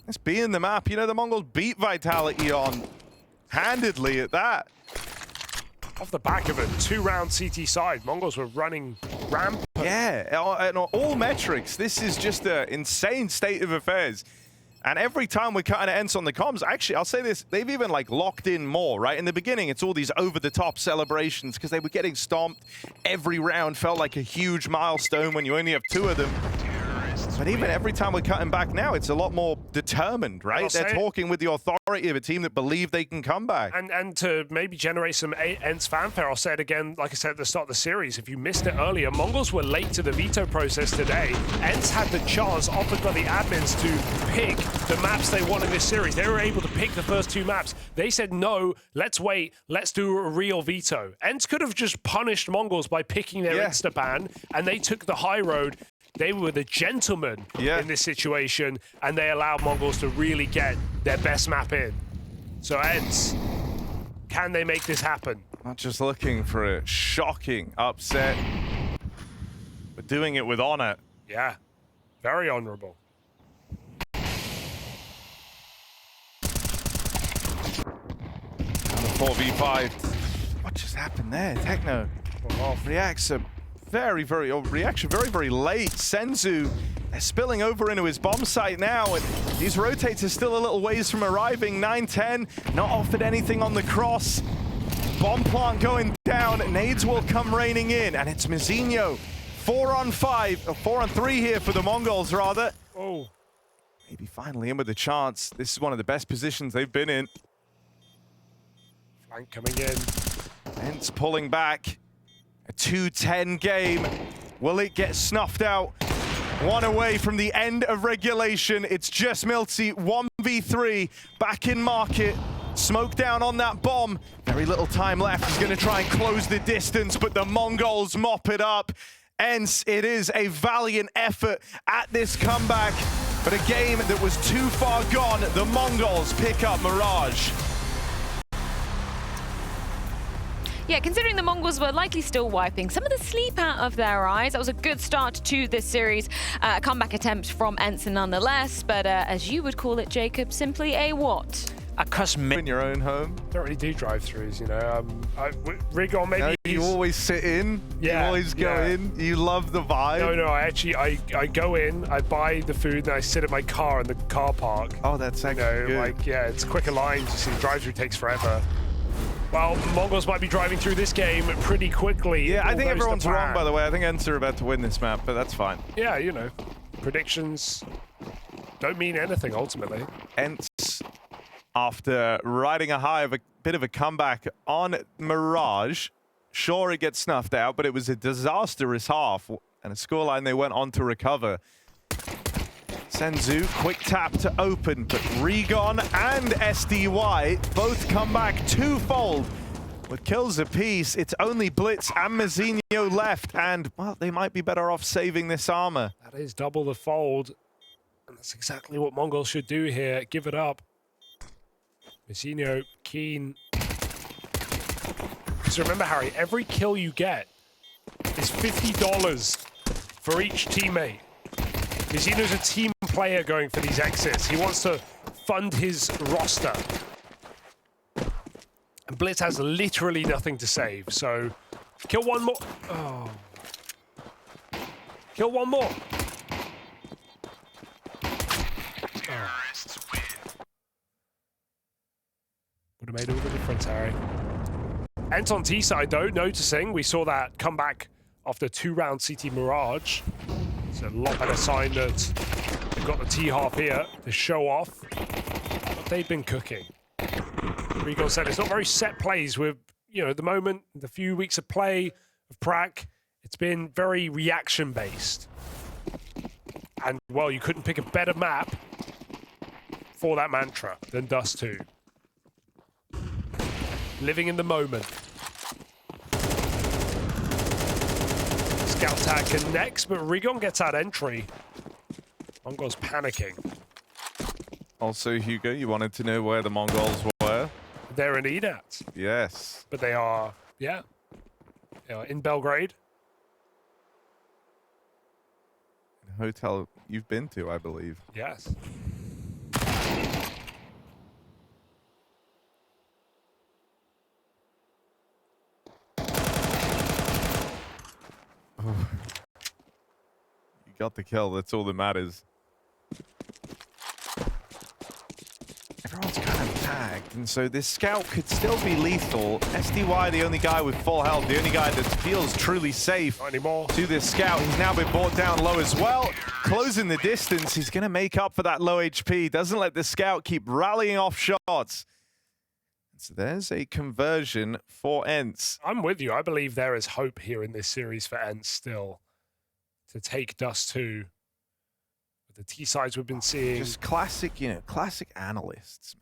Let's be in the map. You know, the Mongols beat Vitality on handedly at that. Off the back of a 2-round CT side, Mongols were running rampant. Yeah, on all metrics, this is just an insane state of affairs. And every time we kind of ENCE on the comms, actually, I'll say this, they've even like locked in more, right? In the beginning, it's all these over-the-top celebrations because they were getting stomped. Every round felt like a huge milestone when you only have 2 of them. But even every time we're cutting back now, it's a lot more determined, right? They're talking with the authority of a team that believe they can come back. And to maybe generate some ENCE fanfare, I'll say it again, like I said at the start of the series, if you missed it earlier, Mongols were late to the veto process today. ENCE had the chance, offered by the admins, to pick the maps they want in this series. They were able to pick the first 2 maps. They said, no, let's wait, let's do a real veto. ENCE could have just punished Mongols by picking their insta-ban, and they took the high road. They were the gentlemen in this situation, and they allowed Mongols to really get their best map in. So ENCE, can they make this happen? Not just looking for a shocking upset, but doing it with honor. Yeah, very honorable. 4v5. What just happened there? Techno reacts very late. Senzu, they're spilling over into his bomb site now, and these rotates are still a little ways from arriving. 9-10, not offered anything on the cross. Bomb plant going down, nades will come raining in, and it's Mizzino. 4-on-5, or 4-on-3 here for the Mongols, rather. Oh. Maybe finally in with a chance. This is one of the best positions they've been in. Flank coming in. ENCE pulling back. A 2-10 game. Will it get snuffed out? One away from the end of regulation. It's just Milty, 1v3, back in market. Smoke down on that bomb. Very little time left. He's going to try and close the distance, but the Mongols mop it up. ENCE, it is a valiant effort at this comeback. But a game that was too far gone, the Mongols pick up Mirage. Yeah, considering the Mongols were likely still wiping some of the sleep out of their eyes, that was a good start to this series. A comeback attempt from ENCE nonetheless, but as you would call it, Jacob, simply a what? A cosmetic. In your own home. Don't really do drive-throughs, you know. Rigon, maybe You always sit in. Yeah, You always go in. You love the vibe. No, I go in, I buy the food, and I sit in my car in the car park. Oh, that's You actually know, good. like, yeah, it's quicker lines. You see, the drive-through takes forever. Well, Mongols might be driving through this game pretty quickly. Yeah, I All think goes to everyone's wrong, plan. by the way. I think ENCE are about to win this map, but that's fine. Yeah, you know, predictions don't mean anything ultimately. ENCE, after riding a high of a bit of a comeback on Mirage, sure, it gets snuffed out, but it was a disastrous half and a scoreline they went on to recover. Senzu, quick tap to open, but Rigon and SDY both come back twofold with kills apiece. It's only Blitz and Mazzinho left, and, well, they might be better off saving this armor. That is double the fold, and that's exactly what Mongols should do here. Give it up. Mazzinho, keen. So remember, Harry, every kill you get is $50 for each teammate. Mazzinho's a team player going for these exits. He wants to fund his roster. And Blitz has literally nothing to save, so kill one more. Oh. Kill one more. Terrorists win. Would have made all the difference, Harry. ENCE on T side, though, noticing we saw that comeback after 2-round CT Mirage. It's a lot better sign that they've got the T half here to show off what they've been cooking. Rigon said it's not very set plays with, you know, at the moment, the few weeks of play of Prac, it's been very reaction based. And, well, you couldn't pick a better map for that mantra than Dust 2. Living in the moment. Scout tag connects, but Rigon gets out entry. Mongols panicking. Also, Hugo, you wanted to know where the Mongols were? They're in ENAT, Yes. but they are, yeah, they are in Belgrade. A hotel you've been to, I believe. Yes. You got the kill, that's all that matters. Everyone's kind of tagged, and so this scout could still be lethal. SDY, the only guy with full health, the only guy that feels truly safe Not anymore. to this scout. He's now been brought down low as well. Closing the distance, he's going to make up for that low HP. Doesn't let the scout keep rallying off shots. So there's a conversion for ENCE. I'm with you. I believe there is hope here in this series for ENCE still to take Dust 2. With the T sides we've been seeing. Just classic, you know, classic analysts.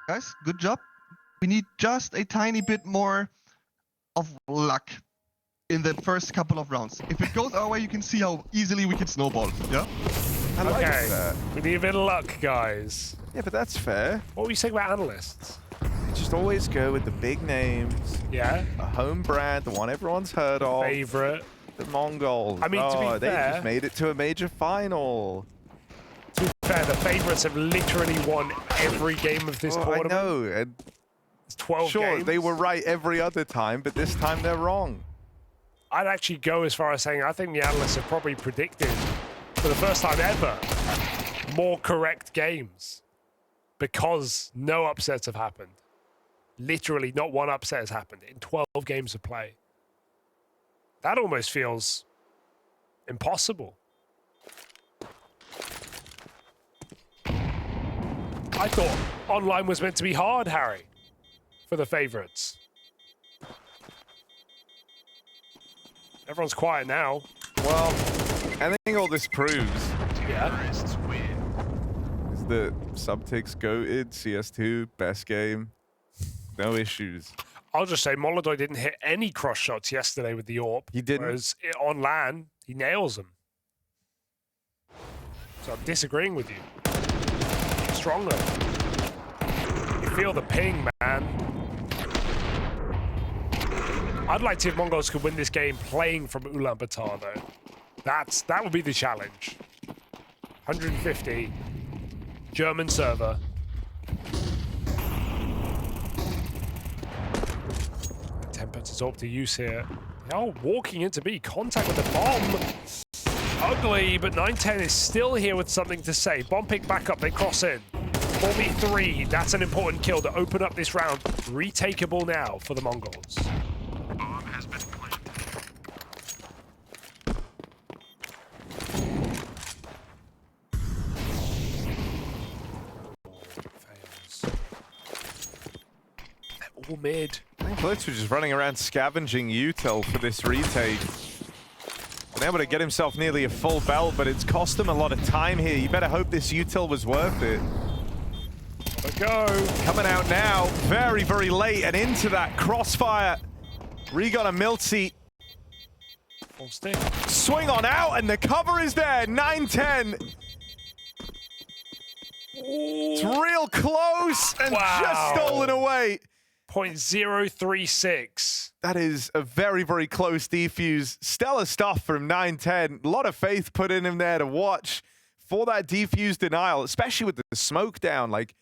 Guys, good job. We need just a tiny bit more of luck in the first couple of rounds. If it goes our way, you can see how easily we can snowball. Yeah? I like Okay, that. we need a bit of luck, guys. Yeah, but that's fair. What were you saying about analysts? They just always go with the big names. Yeah, A home brand, the one everyone's heard of. favorite. The Mongols. I mean, to be they fair- just made it to a major final. To be fair, the favorites have literally won every game of this Oh, I tournament. know. And It's 12 sure, games. they were right every other time, but this time they're wrong. I'd actually go as far as saying I think the analysts have probably predicted, for the first time ever, more correct games. Because no upsets have happened. Literally, not one upset has happened in 12 games of play. That almost feels impossible. I thought online was meant to be hard, Harry, for the favorites. Everyone's quiet now. Well, I think all this proves Yeah. Terrorists win. is that Subtix goated, CS2, best game. No issues. I'll just say Molodoy didn't hit any cross shots yesterday with the AWP. He didn't? Whereas on LAN, he nails them. So I'm disagreeing with you. Strongly. You feel the ping, man. I'd like to see if Mongols could win this game playing from Ulaanbaatar, though. That would be the challenge. 150. German server. Tempest is up to use here. Oh, walking into B. Contact with the bomb. Ugly, but 910 is still here with something to say. Bomb pick back up. They cross in. 4v3. That's an important kill to open up this round. Retakeable now for the Mongols. Bomb has been planted. Fails. They're all mid. I think Blitz was just running around scavenging util for this retake. Been able to get himself nearly a full belt, but it's cost him a lot of time here. You better hope this util was worth it. Gotta go. Coming out now, very, very late and into that crossfire. Regon and Miltsy. Full stick. Swing on out and the cover is there. 9-10. It's real close and just stolen away. 0.036. That is a very, very close defuse. Stellar stuff from 9-10. A lot of faith put in him there to watch for that defuse denial, especially with the smoke down. Like,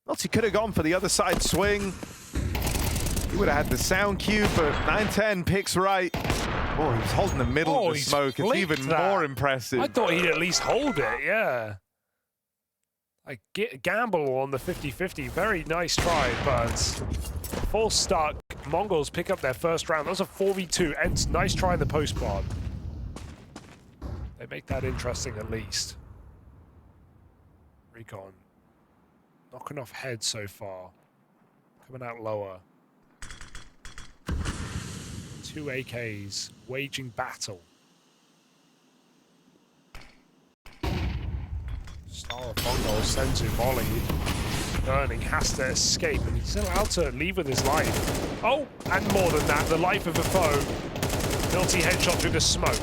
Miltsy could have gone for the other side swing. He would have had the sound cue, but 9-10 picks right. Oh, he's holding the middle of the smoke. It's even more impressive. I thought he'd at least hold it, yeah. Like, gamble on the 50-50. Very nice try, but full stuck. Mongols pick up their first round. That was a 4v2. ENCE, nice try in the post pod. They make that interesting at least. Recon. Knocking off heads so far. Coming out lower. 2 AKs. Waging battle. Star of Mongols sends him volley. Burning has to escape, and he's allowed to leave with his life. Oh, and more than that, the life of a foe. Miltsy headshot through the smoke.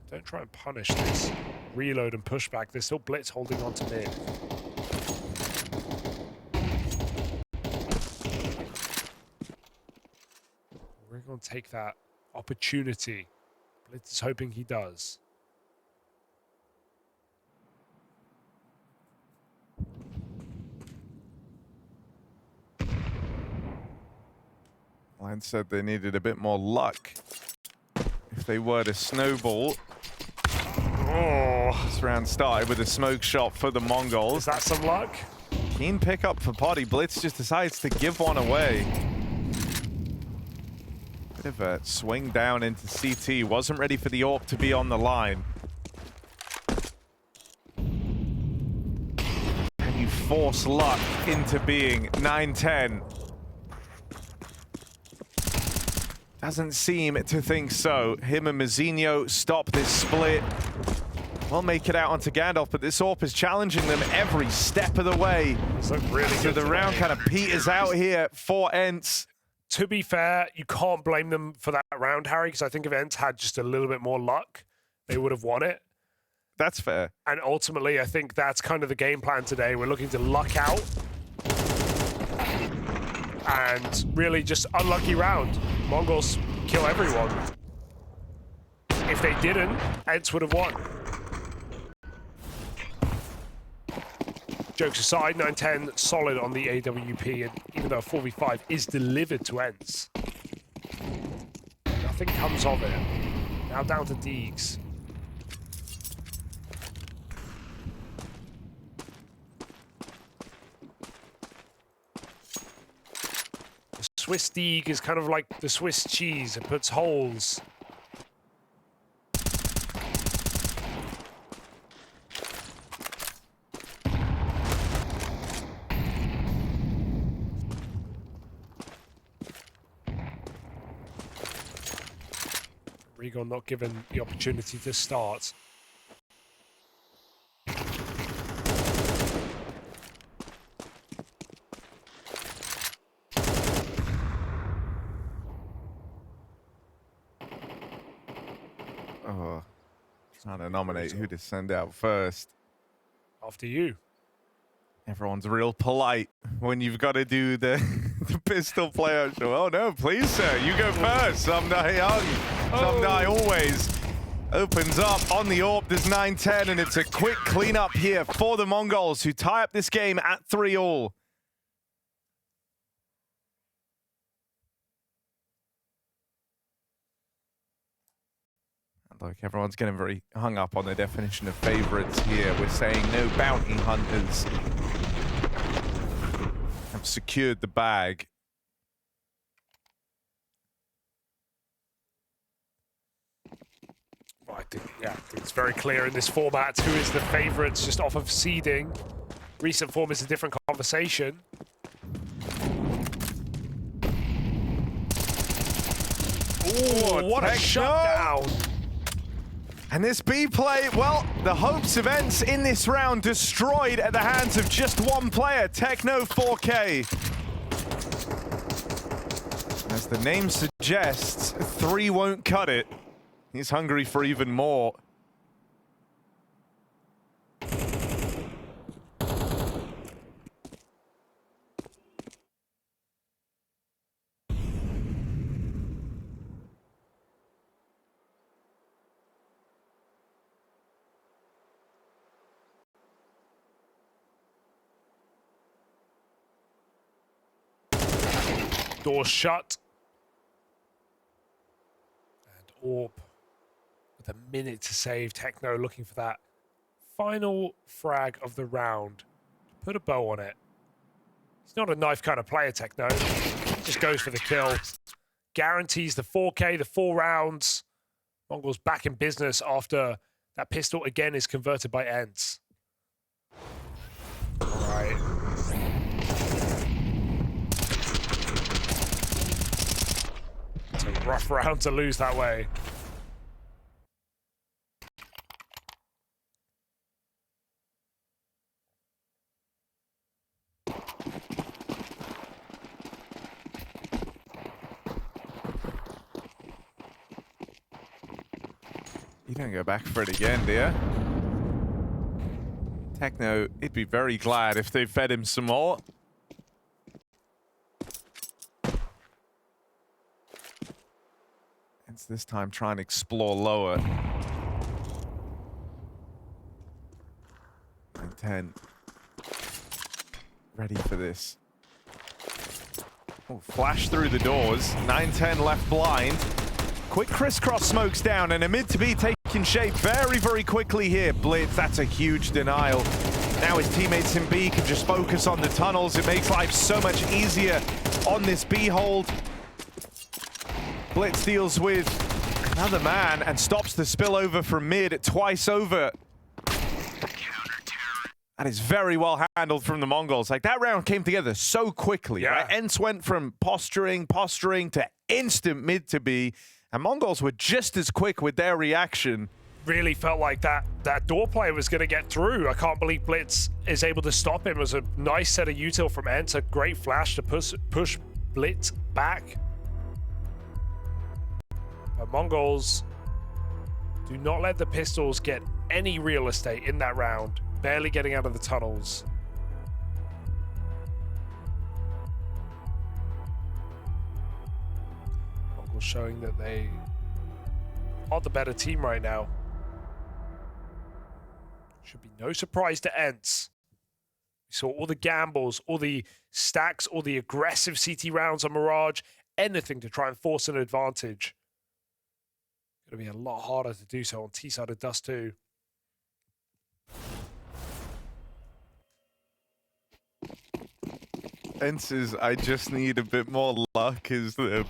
Don't try and punish this. Reload and pushback. There's still Blitz holding on to mid. We're going to take that opportunity. Blitz is hoping he does. Line said they needed a bit more luck if they were to snowball. Oh, this round started with a smoke shot for the Mongols. Is that some luck? Keen pickup for Potty. Blitz just decides to give one away. Bit of a swing down into CT. Wasn't ready for the AWP to be on the line. Can you force luck into being 9-10? Doesn't seem to think so. Him and Mazzinho stop this split. We'll make it out onto Gandalf, but this AWP is challenging them every step of the way. So really So good the round kind of peters out here for ENCE. To be fair, you can't blame them for that round, Harry, because I think if ENCE had just a little bit more luck, they would have won it. That's fair. And ultimately, I think that's kind of the game plan today. We're looking to luck out. And really just unlucky round. Mongols kill everyone. If they didn't, ENCE would have won. Jokes aside, 9-10 solid on the AWP, and even though a 4v5 is delivered to ENCE, nothing comes of it. Now down to Deegs. The Swiss Deeg is kind of like the Swiss cheese. It puts holes. Regon not given the opportunity to start. Trying to nominate who to send out first. After you. Everyone's real polite when you've got to do the pistol player show. Oh no, please sir, you go first. Some die young, some die always. Opens up on the AWP, there's 9-10, and it's a quick cleanup here for the Mongols, who tie up this game at 3-all. Look, everyone's getting very hung up on the definition of favorites here. We're saying no bounty hunters have secured the bag. Well, I think it's very clear in this format who is the favourites just off of seeding. Recent form is a different conversation. Oh, what a shutdown! And this B play, well, the hopes of ENCE in this round destroyed at the hands of just one player, Techno 4K. As the name suggests, 3 won't cut it. He's hungry for even more. Door shut. And AWP with a minute to save. Techno looking for that final frag of the round. Put a bow on it. He's not a knife kind of player, Techno. He just goes for the kill. Guarantees the 4K, the 4 rounds. Mongols back in business after that pistol again is converted by ENCE. All right. It's a rough round to lose that way. You don't go back for it again, do you? Techno, he'd be very glad if they fed him some more. It's this time trying to explore lower. 9-10. Ready for this. Oh, flash through the doors. 9-10 left blind. Quick crisscross smokes down and a mid to be taking shape very, very quickly here. Blitz, that's a huge denial. Now his teammates in B can just focus on the tunnels. It makes life so much easier on this B hold. Blitz deals with another man and stops the spillover from mid twice over. That is very well handled from the Mongols. Like, that round came together so quickly. Yeah. Right? ENCE went from posturing to instant mid to B. And Mongols were just as quick with their reaction. Really felt like that door play was going to get through. I can't believe Blitz is able to stop him. It was a nice set of util from ENCE. A great flash to push Blitz back. But Mongols do not let the pistols get any real estate in that round. Barely getting out of the tunnels. Mongols showing that they are the better team right now. Should be no surprise to ENCE. We saw all the gambles, all the stacks, all the aggressive CT rounds on Mirage. Anything to try and force an advantage. Going to be a lot harder to do so on T-side of Dust 2. ENCE's I just need a bit more luck is the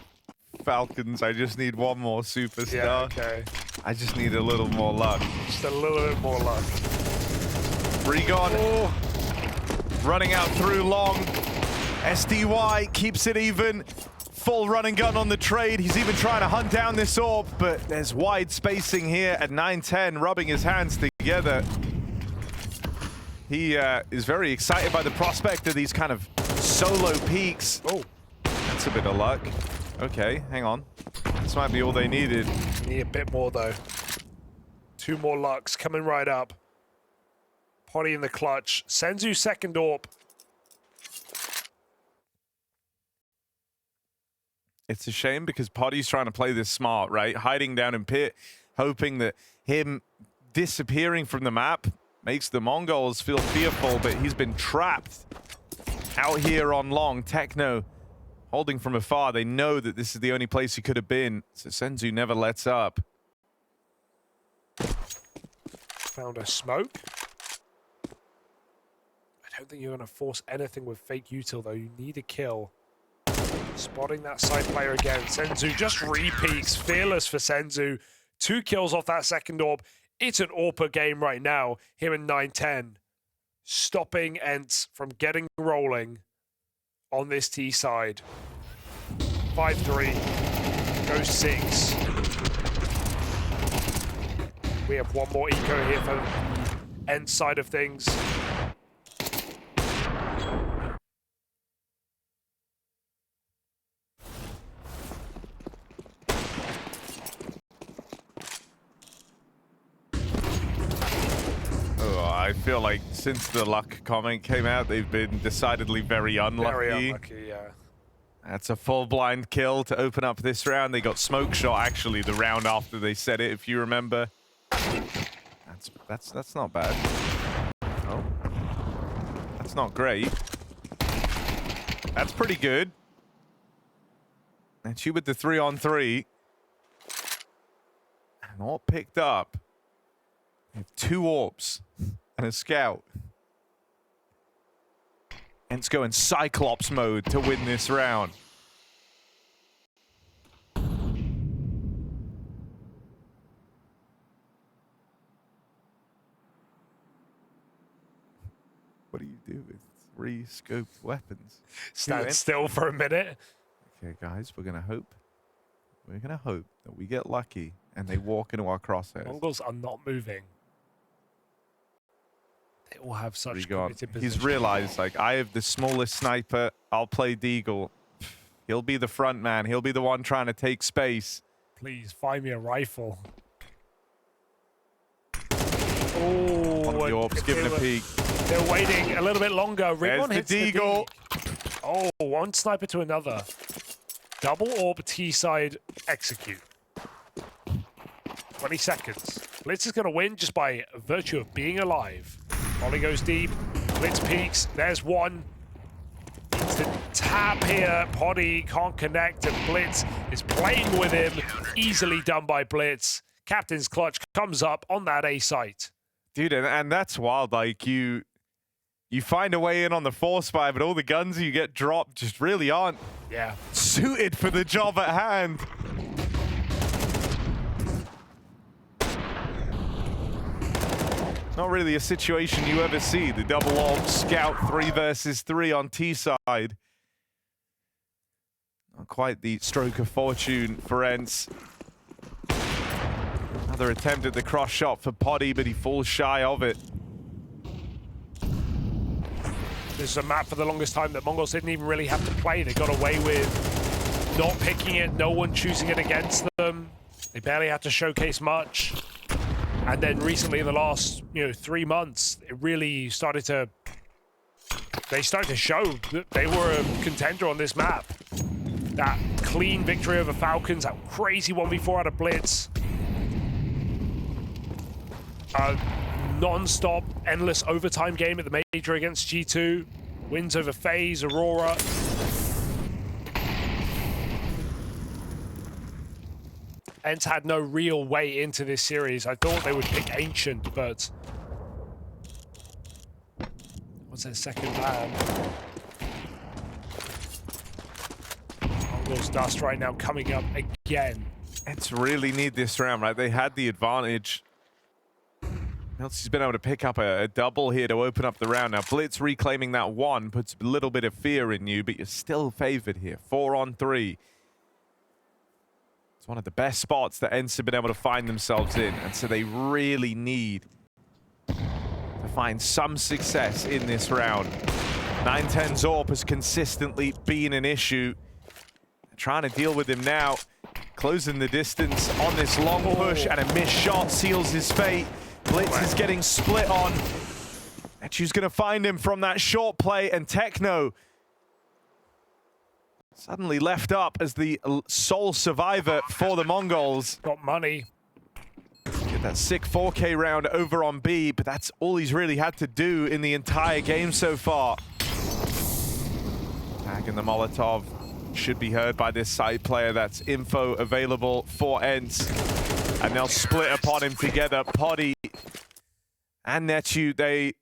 Falcons. I just need one more superstar. Yeah, okay. I just need a little more luck. Just a little bit more luck. Regon running out through long. SDY keeps it even. Full run and gun on the trade. He's even trying to hunt down this AWP, but there's wide spacing here at 9-10, rubbing his hands together. He is very excited by the prospect of these kind of solo peaks. Oh, that's a bit of luck. Okay, hang on. This might be all they needed. Need a bit more though. 2 more Lux coming right up. Potty in the clutch. Senzu second AWP. It's a shame because Potty's trying to play this smart, right? Hiding down in pit, hoping that him disappearing from the map makes the Mongols feel fearful, but he's been trapped out here on long. Techno holding from afar. They know that this is the only place he could have been, so Senzu never lets up. Found a smoke. I don't think you're going to force anything with fake util, though. You need a kill. Spotting that side player again. Senzu just repeats. Fearless for Senzu. 2 kills off that second AWP. It's an AWPer game right now. Here in 9-10. Stopping ENCE from getting rolling on this T side. 5-3. Goes 6. We have one more eco here for the ENCE side of things. I feel like since the luck comment came out, they've been decidedly very unlucky. Very unlucky, yeah. That's a full blind kill to open up this round. They got smoke shot actually the round after they said it, if you remember. That's not bad. Oh. That's not great. That's pretty good. And she with the 3-on-3. And all picked up. They have 2 AWPs. And a scout. ENCE go in Cyclops mode to win this round. What do you do with 3 scoped weapons? Stand still for a minute. Okay, guys, we're gonna hope. We're gonna hope that we get lucky and they walk into our crosshairs. Mongols are not moving. They all have such committed positions. He's realized, like, I have the smallest sniper. I'll play Deagle. He'll be the front man. He'll be the one trying to take space. Please find me a rifle. Oh, one of the AWPs giving a peek. They're waiting a little bit longer. Rimon hits the Deagle. Oh, one sniper to another. Double AWP T side execute. 20 seconds. Blitz is going to win just by virtue of being alive. Molly goes deep. Blitz peaks. There's one. Needs to tap here. Potty can't connect, and Blitz is playing with him. Easily done by Blitz. Captain's clutch comes up on that A site. Dude, and that's wild. Like, you find a way in on the force fire, but all the guns you get dropped just really aren't suited for the job at hand. Not really a situation you ever see. The double AWP scout 3 versus 3 on T side. Not quite the stroke of fortune for ENCE. Another attempt at the cross shot for Potty, but he falls shy of it. This is a map for the longest time that Mongols didn't even really have to play. They got away with not picking it, no one choosing it against them. They barely had to showcase much. And then recently, in the last 3 months, it really started to. They started to show that they were a contender on this map. That clean victory over Falcons, that crazy 1v4 out of Blitz. Non-stop, endless overtime game at the major against G2. Wins over FaZe, Aurora. ENCE had no real way into this series. I thought they would pick Ancient, but what's their second ban? Mongols dust right now coming up again. ENCE really need this round, right? They had the advantage. He's been able to pick up a double here to open up the round. Now, Blitz reclaiming that 1 puts a little bit of fear in you, but you're still favored here. 4-on-3. It's one of the best spots that ENCE have been able to find themselves in, and so they really need to find some success in this round. 9-10 Zorp has consistently been an issue. They're trying to deal with him now. closing the distance on this long push, and a missed shot seals his fate. Blitz is getting split on. Nechu's going to find him from that short play, and Techno suddenly left up as the sole survivor for the Mongols. Got money. Get that sick 4K round over on B, but that's all he's really had to do in the entire game so far. Tagging the Molotov should be heard by this side player. That's info available for ENCE. And they'll split upon him together. Poddy and Nechu,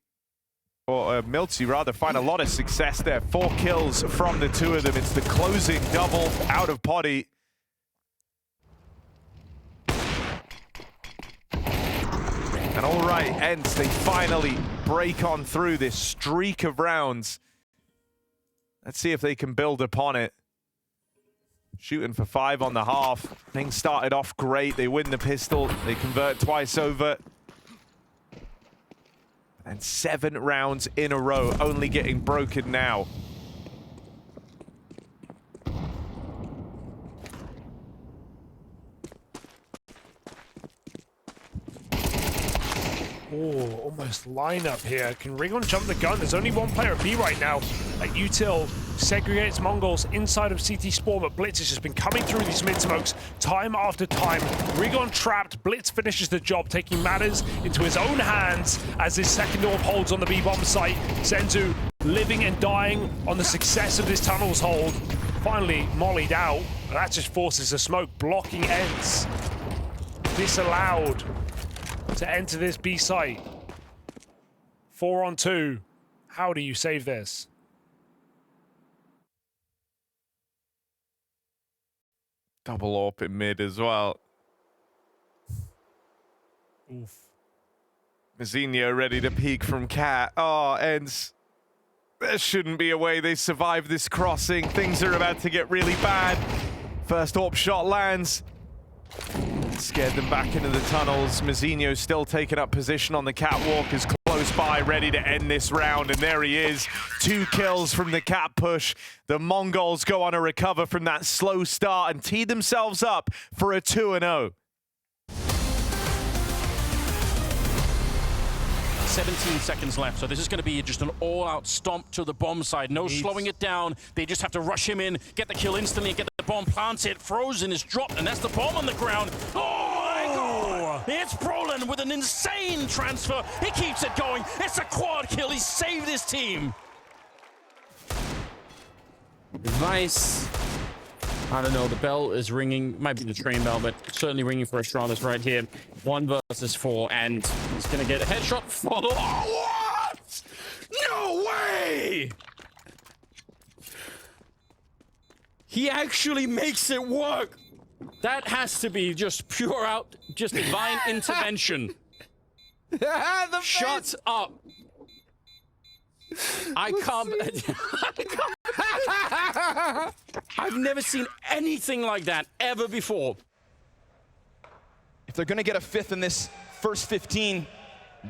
Milty rather, find a lot of success there. 4 kills from the two of them. It's the closing double out of Poddy. And all right, ENCE, they finally break on through this streak of rounds. Let's see if they can build upon it. Shooting for 5 on the half. Things started off great. They win the pistol. They convert twice over. And 7 rounds in a row, only getting broken now. Oh, almost lineup here. Can Rigon jump the gun? There's only one player at B right now. Like Util segregates Mongols inside of CT Spawn, but Blitz has just been coming through these mid-smokes time after time. Rigon trapped. Blitz finishes the job, taking matters into his own hands as his second AWP holds on the B-bomb site. Senzu living and dying on the success of this tunnel's hold. Finally mollied out. That just forces a smoke, blocking ENCE. Disallowed to enter this B site. 4 on 2. How do you save this? Double AWP in mid as well. Oof. Mazinho ready to peek from Cat. Oh, ENCE. There shouldn't be a way they survive this crossing. Things are about to get really bad. First AWP shot lands. Scared them back into the tunnels. Mazinho still taking up position on the catwalk, is close by, ready to end this round, and there he is. 2 kills from the cat push. The Mongols go on a recover from that slow start and tee themselves up for a 2-0. 17 seconds left, so this is going to be just an all-out stomp to the bomb side. No slowing it down. They just have to rush him in, get the kill instantly, and get the bomb planted. Frozen is dropped, and that's the bomb on the ground. Oh my God! It's Brolin with an insane transfer. He keeps it going. It's a quad kill. He saved his team. Advice. I don't know, the bell is ringing, might be the train bell, but certainly ringing for Astralis right here. 1 versus 4, and he's gonna get a headshot follow. Oh, what? No way! He actually makes it work. That has to be just pure out, just divine intervention. Shut up. I can't. I've never seen anything like that ever before. If they're gonna get a 5th in this first 15,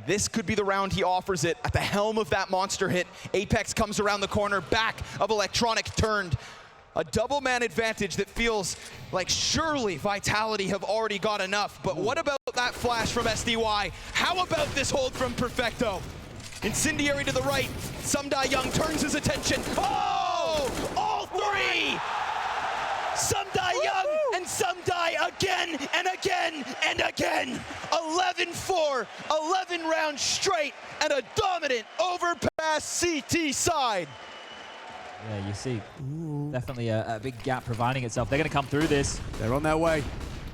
this could be the round he offers it. At the helm of that monster hit, Apex comes around the corner, back of Electronic turned. A double man advantage that feels like surely Vitality have already got enough. But what about that flash from SDY? How about this hold from Perfecto? Incendiary to the right. Sumdai Young turns his attention. Oh! All 3! Sumdai Young and Sumdai again and again and again. 11-4, 11 rounds straight, and a dominant overpass CT side. Yeah, you see definitely a big gap providing itself. They're going to come through this. They're on their way.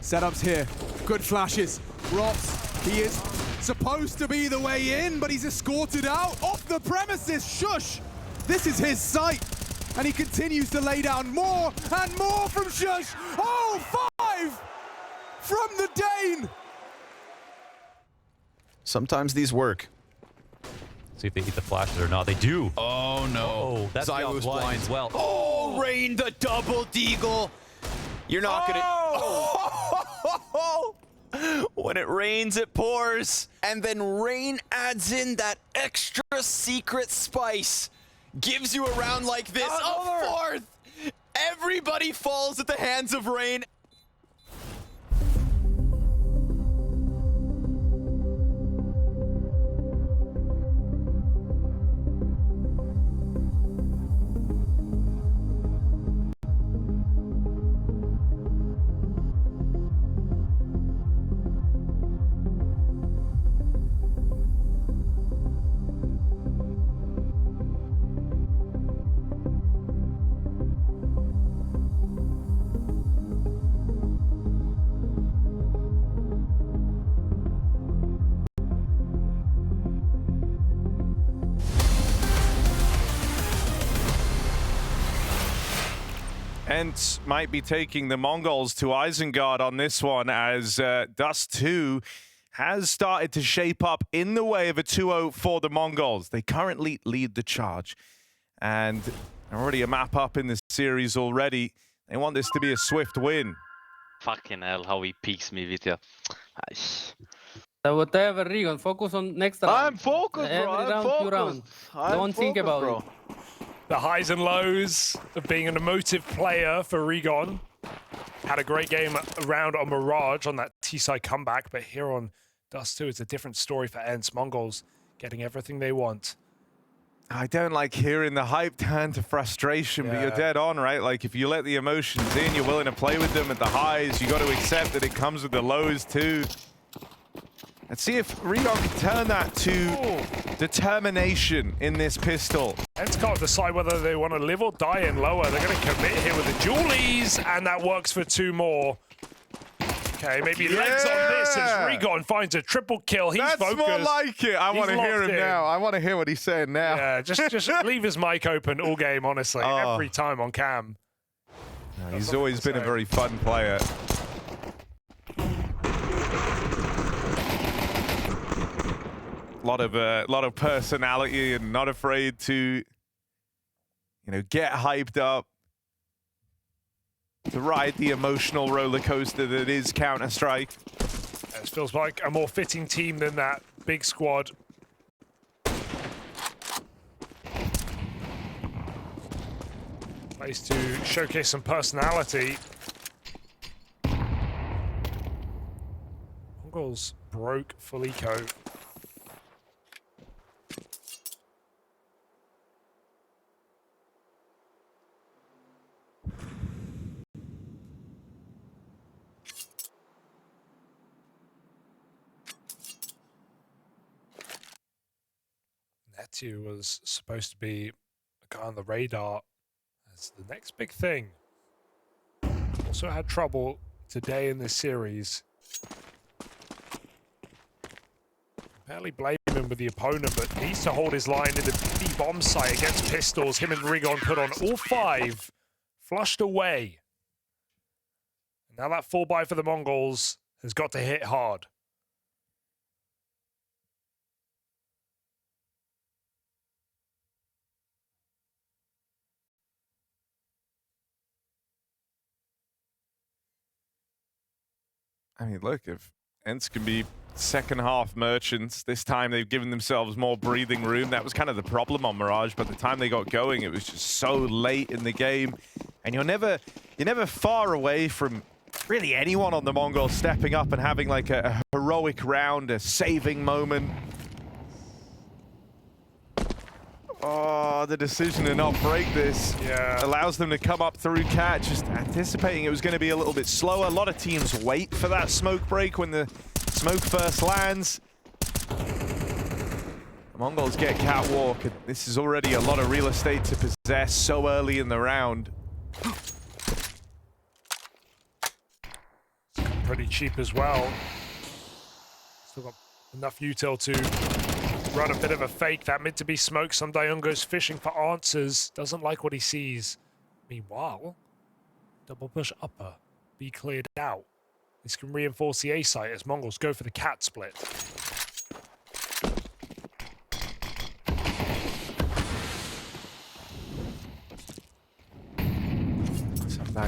Setups here. Good flashes. Rots, he is supposed to be the way in, but he's escorted out off the premises. Shush! This is his site, and he continues to lay down more and more from Shush. Oh, 5 from the Dane! Sometimes these work. See if they eat the flashes or not. They do. Oh no. Oh, that's Zywo's blind as well. Oh, Rain the double deagle. You're not gonna... Oh! When it rains, it pours. And then Rain adds in that extra secret spice. Gives you a round like this. A 4th! Everybody falls at the hands of Rain. ENCE might be taking the Mongols to Isengard on this one, as Dust 2 has started to shape up in the way of a 2-0 for the Mongols. They currently lead the charge, and they're already a map up in this series already. They want this to be a swift win. Fucking hell, how he peeks me with you. So whatever, Rigon, focus on next round. I'm focused, bro. I'm focused. Don't think about it. The highs and lows of being an emotive player for Rigon. Had a great game around on Mirage on that T-side comeback, but here on Dust 2, it's a different story for ENCE. Mongols getting everything they want. I don't like hearing the hype turn to frustration, but you're dead on, right? Like, if you let the emotions in, you're willing to play with them at the highs. You got to accept that it comes with the lows too. Let's see if Rigon can turn that to determination in this pistol. ENCE can't decide whether they want to live or die in lower. They're going to commit here with the Julies, and that works for 2 more. Okay, maybe legs on this as Rigon finds a triple kill. He's focused. That's more like it. I want to hear him now. I want to hear what he's saying now. Yeah, just leave his mic open all game, honestly. Every time on cam. No, he's always been a very fun player. Lot of personality and not afraid to, you know, get hyped up, to ride the emotional roller coaster that is Counter-Strike. This feels like a more fitting team than that big squad. Place to showcase some personality. Mongols broke full eco. Netu was supposed to be a guy on the radar as the next big thing. Also had trouble today in this series. Barely blame him with the opponent, but needs to hold his line in the B-bomb site against pistols. Him and Rigon put on all 5, flushed away. And now that 4-buy for the Mongols has got to hit hard. I mean, look, if ENCE can be second half merchants, this time they've given themselves more breathing room. That was kind of the problem on Mirage, but the time they got going, it was just so late in the game. And you're never far away from really anyone on the Mongols stepping up and having like a heroic round, a saving moment. Oh, the decision to not break this allows them to come up through cat, just anticipating it was going to be a little bit slower. A lot of teams wait for that smoke break when the smoke first lands. The Mongols get catwalk, and this is already a lot of real estate to possess so early in the round. Pretty cheap as well. Still got enough util to run a bit of a fake. That mid to be smoked. Some Dayungo's fishing for answers. Doesn't like what he sees. Meanwhile, double push upper. Be cleared out. This can reinforce the A site as Mongols go for the cat split.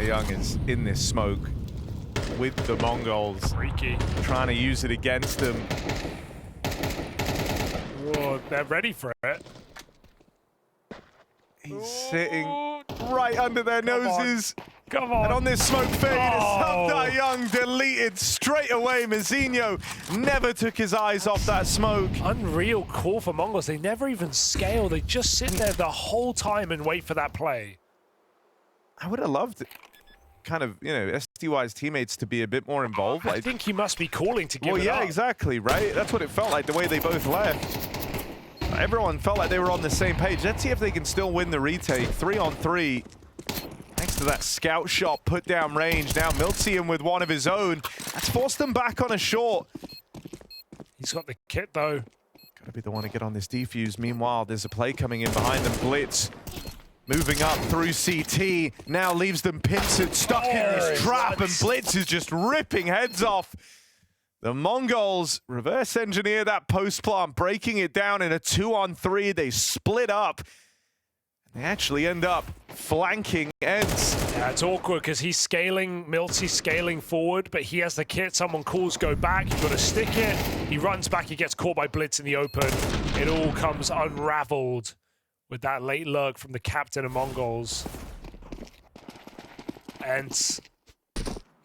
Young is in this smoke with the Mongols. Freaky. Trying to use it against them. Whoa, they're ready for it. He's sitting right under their noses. Come on. And on this smoke fade, Young deleted straight away. Mazinho never took his eyes off that smoke. Unreal call for Mongols. They never even scale. They just sit there the whole time and wait for that play. I would have loved it. Kind of, you know, SDY's teammates to be a bit more involved. I think he must be calling to give it up. Well, yeah, exactly, right? That's what it felt like, the way they both left. Everyone felt like they were on the same page. Let's see if they can still win the retake. 3-on-3. Thanks to that scout shot, put down range. Now Miltsian with one of his own. That's forced them back on a short. He's got the kit, though. Gotta be the one to get on this defuse. Meanwhile, there's a play coming in behind them. Blitz moving up through CT, now leaves them pincered, stuck in this trap, and Blitz is just ripping heads off. The Mongols reverse engineer that post plant, breaking it down in a 2-on-3. They split up. They actually end up flanking ENCE. Yeah, it's awkward because he's scaling, Miltzy's scaling forward, but he has the kit. Someone calls go back. You've got to stick it. He runs back. He gets caught by Blitz in the open. It all comes unraveled with that late lurk from the captain of Mongols. ENCE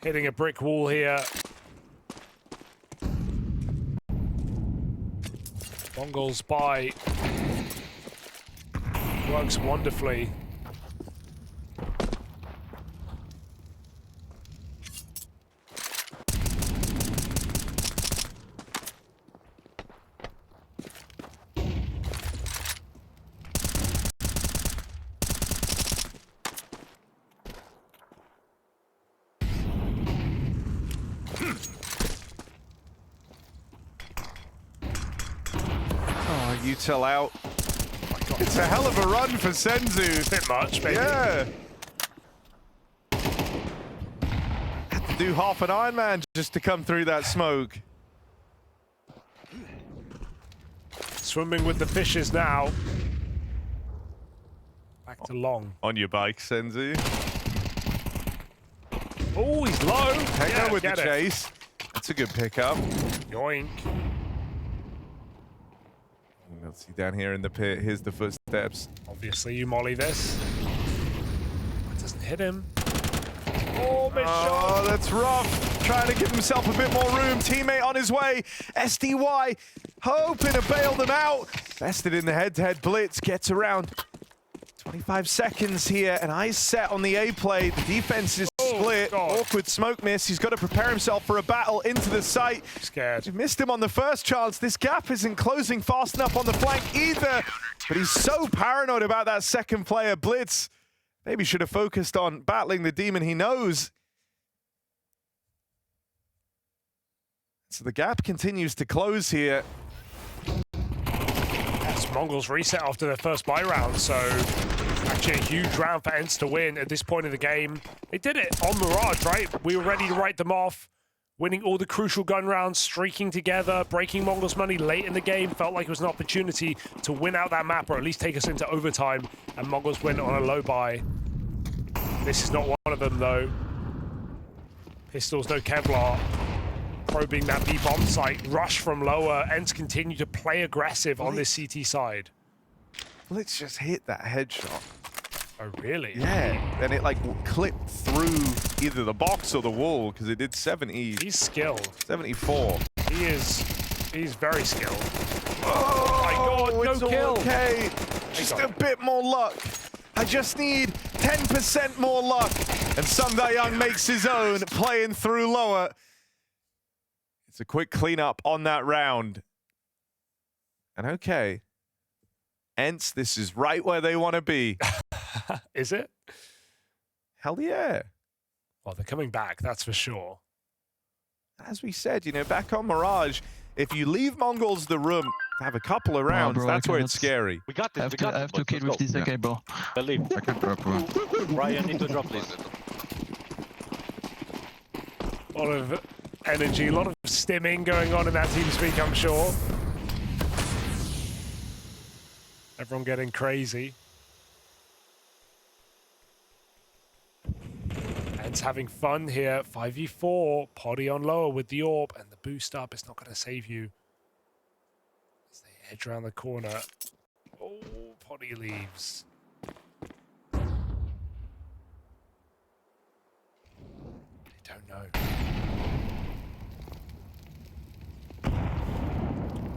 hitting a brick wall here. Mongols buy. Works wonderfully. Oh, Util out. It's a hell of a run for Senzu. A bit much, maybe. Yeah. Had to do half an Ironman just to come through that smoke. Swimming with the fishes now. Back to long. On your bike, Senzu. Oh, he's low. Techno with the chase. That's a good pickup. Yoink. Let's see down here in the pit. Here's the footsteps. Obviously, you molly this. That doesn't hit him. Oh, missed shot. That's rough. Trying to give himself a bit more room. Teammate on his way. SDY hoping to bail them out. Vested in the head-to-head blitz. Gets around. 25 seconds here. An eyes set on the A play. The defense is split. Awkward smoke miss. He's got to prepare himself for a battle into the site. Scared. He missed him on the first chance. This gap isn't closing fast enough on the flank either. But he's so paranoid about that second player, Blitz. Maybe should have focused on battling the demon he knows. So the gap continues to close here. Yes, Mongols reset after their first buy round, so actually a huge round for ENCE to win at this point in the game. They did it on Mirage, right? We were ready to write them off. Winning all the crucial gun rounds, streaking together, breaking Mongols' money late in the game. Felt like it was an opportunity to win out that map or at least take us into overtime. And Mongols win on a low buy. This is not one of them, though. Pistols, no Kevlar. Probing that B bomb site. Rush from lower. ENCE continue to play aggressive on this CT side. Let's just hit that headshot. Oh, really? Yeah, and it like clipped through either the box or the wall because it did 70. He's skilled. 74. He's very skilled. Oh my God, it's no kill. Okay, just a bit more luck. I just need 10% more luck. And Young makes his own, playing through lower. It's a quick cleanup on that round. And okay, ENCE, this is right where they want to be. Is it? Hell yeah. Well, they're coming back, that's for sure. As we said, you know, back on Mirage, if you leave Mongols the room to have a couple of rounds, bro, that's where it's scary. We got this. I have to kid with this, okay, bro. Believe. I can drop, bro. Ryan, need to drop this. A lot of energy, a lot of stimming going on in that team speak, I'm sure. Everyone getting crazy. ENCE having fun here. 5v4. Poddy on lower with the AWP and the boost up. It's not going to save you. As they edge around the corner. Oh, Poddy leaves. They don't know.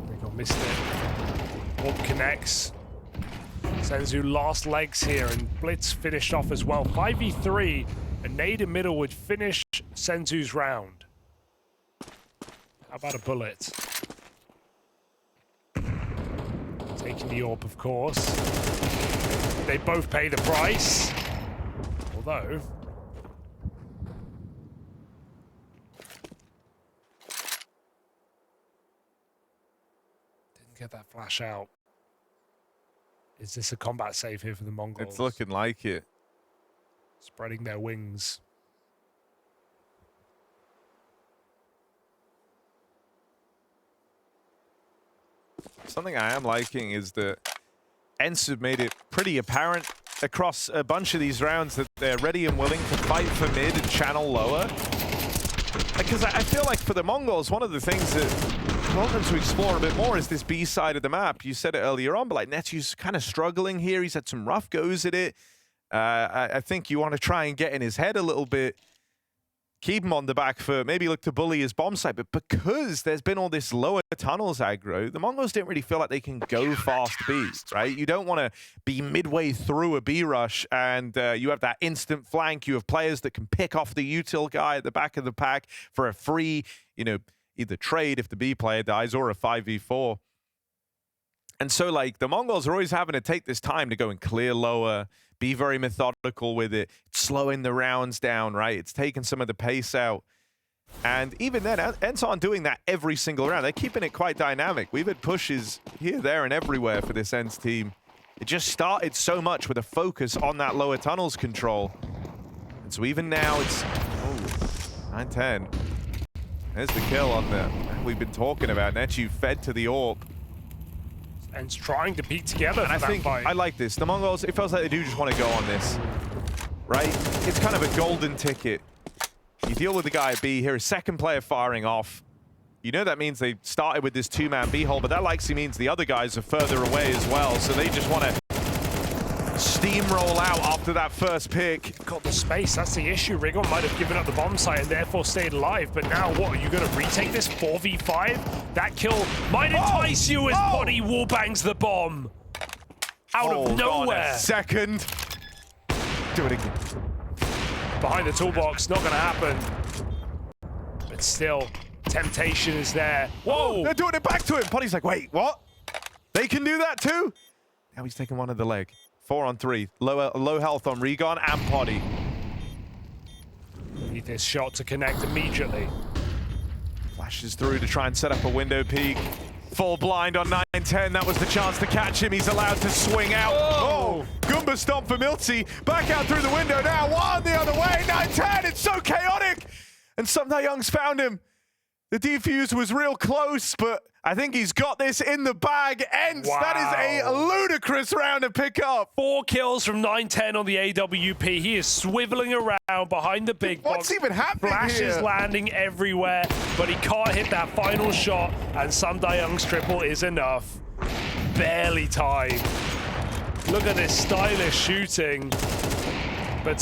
They missed it. AWP connects. Senzu last legs here, and Blitz finished off as well. 5v3, a nade in middle would finish Senzu's round. How about a bullet? Taking the AWP, of course. They both pay the price. Although... didn't get that flash out. Is this a combat save here for the Mongols? It's looking like it. Spreading their wings. Something I am liking is that ENCE have made it pretty apparent across a bunch of these rounds that they're ready and willing to fight for mid and channel lower. Because I feel like for the Mongols, one of the things that I want them to explore a bit more is this B side of the map. You said it earlier on, but like Netu's kind of struggling here. He's had some rough goes at it. I think you want to try and get in his head a little bit. Keep him on the back foot, maybe look to bully his bomb site, but because there's been all this lower tunnels aggro, the Mongols don't really feel like they can go fast B, right? You don't want to be midway through a B rush and you have that instant flank. You have players that can pick off the util guy at the back of the pack for a free, you know, either trade if the B player dies or a 5v4. And so, like, the Mongols are always having to take this time to go and clear lower, be very methodical with it, slowing the rounds down, right? It's taking some of the pace out. And even then, ENCE aren't doing that every single round. They're keeping it quite dynamic. We've had pushes here, there, and everywhere for this ENCE team. It just started so much with a focus on that lower tunnels control. And so even now, it's 9-10. There's the kill on the we've been talking about. Netu fed to the AWP. And trying to beat together. And I think I like this. The Mongols, it feels like they do just want to go on this, right? It's kind of a golden ticket. You deal with the guy at B here, a second player firing off. You know that means they started with this two-man B hole, but that likely means the other guys are further away as well, so they just want to steamroll out after that first pick. Got the space, that's the issue. Rigon might have given up the bomb site and therefore stayed alive, but now what, are you going to retake this 4v5? That kill might entice you as Potty wallbangs the bomb. Out of nowhere. Second. Do it again. Behind the toolbox, not going to happen. But still, temptation is there. Whoa! They're doing it back to him. Potty's like, wait, what? They can do that too? Now he's taking one of the leg. 4 on 3. Low health on Rigon and Potty. Need this shot to connect immediately. Flashes through to try and set up a window peek. Full blind on 9-10. That was the chance to catch him. He's allowed to swing out. Oh! Goomba stomp for Milty. Back out through the window now. One the other way. 9-10. It's so chaotic. And Young's found him. The defuse was real close, but I think he's got this in the bag. ENCE, wow. That is a ludicrous round to pick up. 4 kills from 9-10 on the AWP. He is swiveling around behind the big box. What's even happening Flashes here? landing everywhere, but he can't hit that final shot, and Young's triple is enough. Barely tied. Look at this stylish shooting. But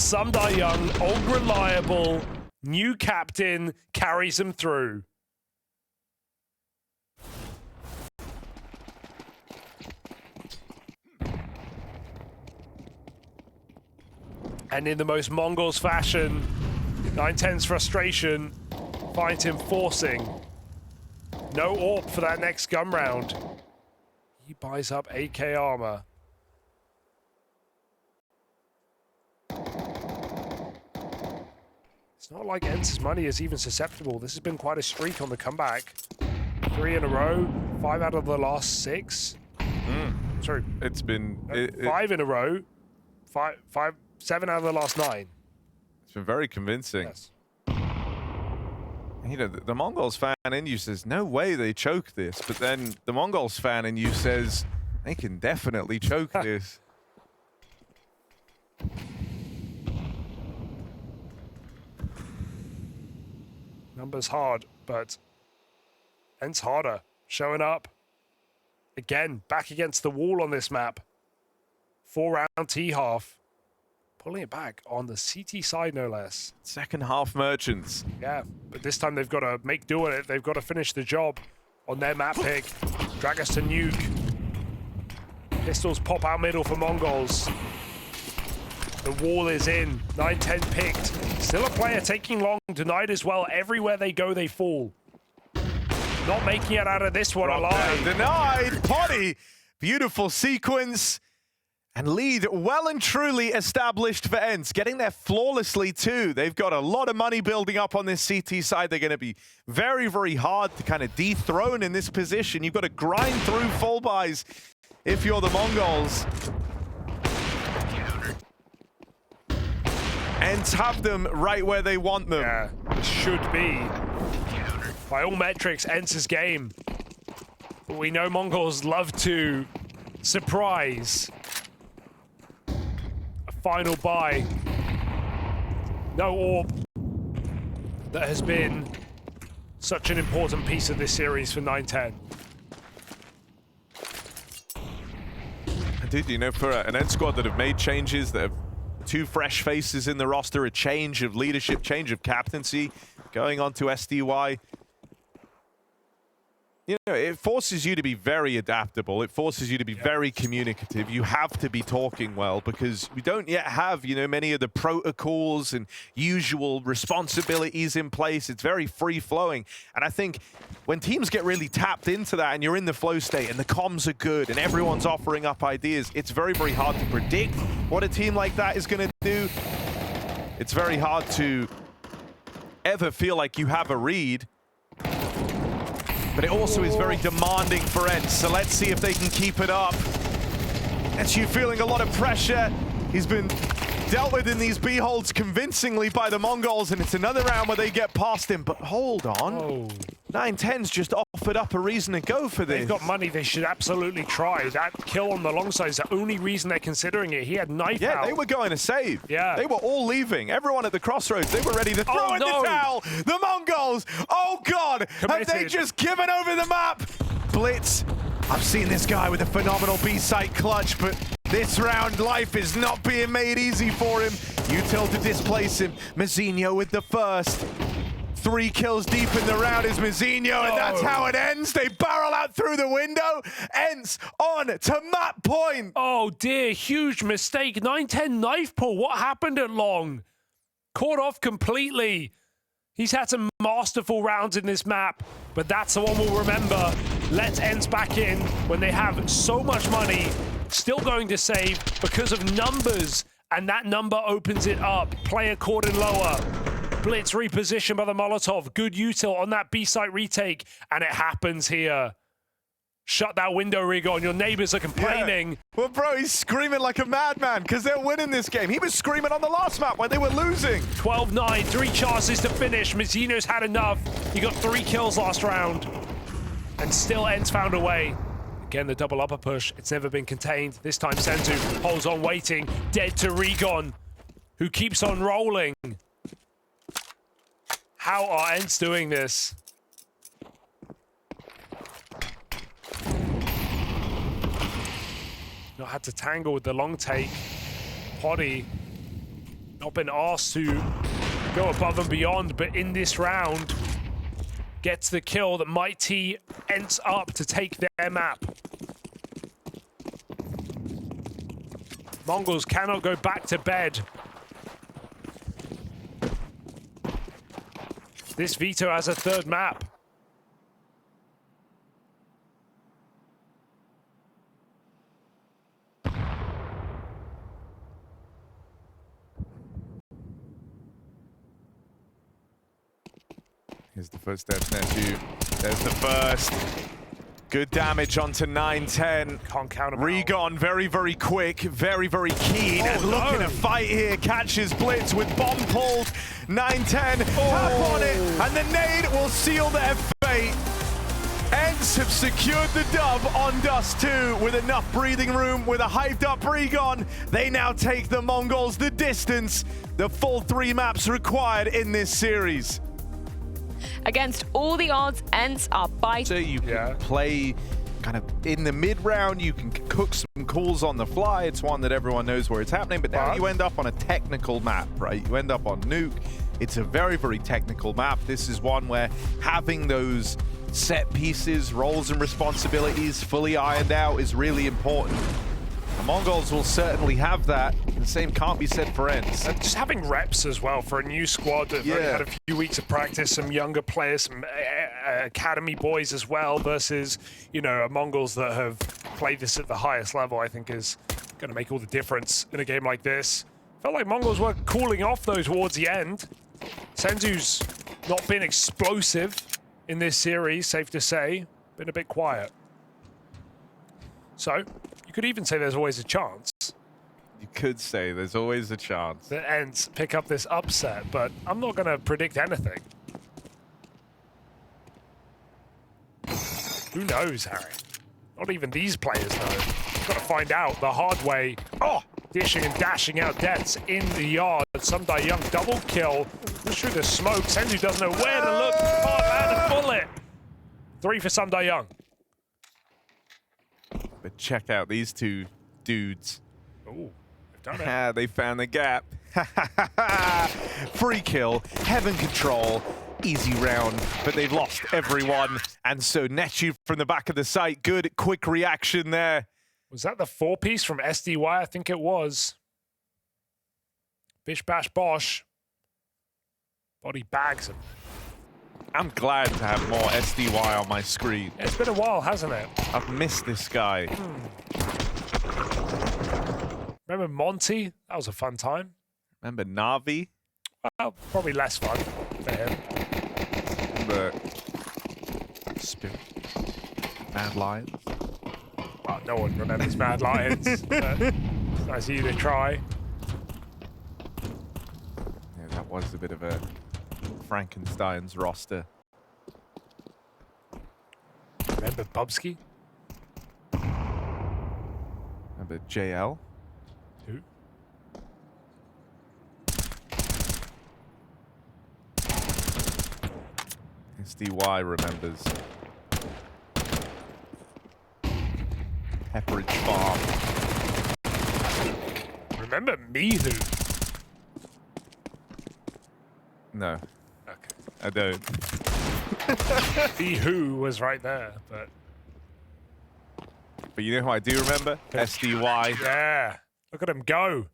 Young, old reliable, new captain, carries him through. And in the most Mongols fashion, 9-10's frustration finds him forcing. No AWP for that next gun round. He buys up AK armor. It's not like ENCE's money is even susceptible. This has been quite a streak on the comeback. 3 in a row, 5 out of the last 6. Sorry. It's been... 5 in a row, 7 out of the last 9. It's been very convincing. Yes. You know, the Mongols fan in you says, no way they choke this. But then the Mongols fan in you says, they can definitely choke this. Numbers hard, but ENCE harder. Showing up. Again, back against the wall on this map. 4-round T-half. Pulling it back on the CT side, no less. Second half merchants. Yeah, but this time they've got to make do with it. They've got to finish the job on their map pick. Drag us to nuke. Pistols pop out middle for Mongols. The wall is in. 9-10 picked. Still a player taking long. Denied as well. Everywhere they go, they fall. Not making it out of this one alive. Denied. Potty. Beautiful sequence. And lead well and truly established for ENCE, getting there flawlessly too. They've got a lot of money building up on this CT side. They're going to be very, very hard to kind of dethrone in this position. You've got to grind through full buys. if you're the Mongols. ENCE have them right where they want them. Yeah, it should be. By all metrics, ENCE's game. But we know Mongols love to surprise. A final buy. No orb. That has been such an important piece of this series for 9-10. Indeed, you know, for an ENCE squad that have made changes, that have 2 fresh faces in the roster, a change of leadership, change of captaincy, going on to SDY. You know, it forces you to be very adaptable. It forces you to be very communicative. You have to be talking well because we don't yet have, you know, many of the protocols and usual responsibilities in place. It's very free-flowing. And I think when teams get really tapped into that and you're in the flow state and the comms are good and everyone's offering up ideas, it's very, very hard to predict what a team like that is going to do. It's very hard to ever feel like you have a read. But it also is very demanding for ENCE, so let's see if they can keep it up. ENCE feeling a lot of pressure. He's been dealt with in these B holds convincingly by the Mongols, and it's another round where they get past him. But hold on. 9-10's just offered up a reason to go for this. They've got money, they should absolutely try. That kill on the long side is the only reason they're considering it. He had knife out. Yeah, they were going to save. Yeah. They were all leaving. Everyone at the crossroads, they were ready to throw in the towel. The Mongols, oh God, have they just given over the map? Blitz, I've seen this guy with a phenomenal B-site clutch, but this round, life is not being made easy for him. Util to displace him. Mazinho with the first. 3 kills deep in the round is Mazinho, and that's how it ends. They barrel out through the window. ENCE on to map point. Oh dear, huge mistake. 9-10 knife pull. What happened at long? Caught off completely. He's had some masterful rounds in this map, but that's the one we'll remember. Let's ENCE back in when they have so much money, still going to save because of numbers, and that number opens it up. Player caught in lower. Blitz repositioned by the Molotov. Good util on that B-site retake, and it happens here. Shut that window, Rigon. Your neighbors are complaining. Yeah. Well, bro, he's screaming like a madman because they're winning this game. He was screaming on the last map when they were losing. 12-9, 3 chances to finish. Mazzino's had enough. He got 3 kills last round. And still ENCE found a way. Again, the double upper push. It's never been contained. This time, Senzu holds on waiting. Dead to Rigon, who keeps on rolling. How are ENCE doing this? Not had to tangle with the long take. Poddy not been asked to go above and beyond, but in this round gets the kill that might tee ENCE up to take their map. Mongols cannot go back to bed. This Vito has a 3rd map. Here's the footsteps, Netu. There's the first. Good damage onto 9-10. Can't count him Rigon, very, very quick, very, very keen, and looking to fight here. Catches Blitz with bomb pulled. 9-10, tap on it, and the nade will seal their fate. ENCE have secured the dub on Dust 2 with enough breathing room, with a hyped up Rigon. They now take the Mongols the distance, the full 3 maps required in this series. Against all the odds, ENCE are biting. So you can play kind of in the mid-round, you can cook some calls on the fly. It's one that everyone knows where it's happening, but now you end up on a technical map, right? You end up on Nuke. It's a very, very technical map. This is one where having those set pieces, roles and responsibilities fully ironed out is really important. The Mongols will certainly have that. The same can't be said for ENCE. And just having reps as well for a new squad that have only had a few weeks of practice, some younger players, some academy boys as well, versus, you know, Mongols that have played this at the highest level, I think is going to make all the difference in a game like this. Felt like Mongols were cooling off though towards the end. Senzu's not been explosive in this series, safe to say. Been a bit quiet. So, You could even say there's always a chance You could say there's always a chance. that ENCE pick up this upset, but I'm not going to predict anything. Who knows, Harry? Not even these players know. Got to find out the hard way. Oh, dishing and dashing out deaths in the yard. Sundai Young double kill. Just through the smoke. Senzu doesn't know where to look. Can't land a bullet. 3 for Sundai Young. But check out these two dudes. Ooh, they've done it. They found the gap. Free kill, heaven control, easy round, but they've lost everyone. And so Netu from the back of the site, good quick reaction there. Was that the 4-piece from SDY? I think it was. Bish bash bosh. Body bags him. I'm glad to have more SDY on my screen. It's been a while, hasn't it? I've missed this guy. Remember Monty? That was a fun time. Remember Navi? Well, probably less fun for him. Remember Spirit? Mad Lions? Well, no one remembers Mad Lions. But it's nice of you to try. Yeah, that was a bit of a Frankenstein's roster. Remember Bubsky? Remember JL? Who? SDY remembers. Pepperidge Farm. Remember Mihu? No, Okay. I don't. Mihu was right there, but... But you know who I do remember? SDY. Yeah. Look at him go.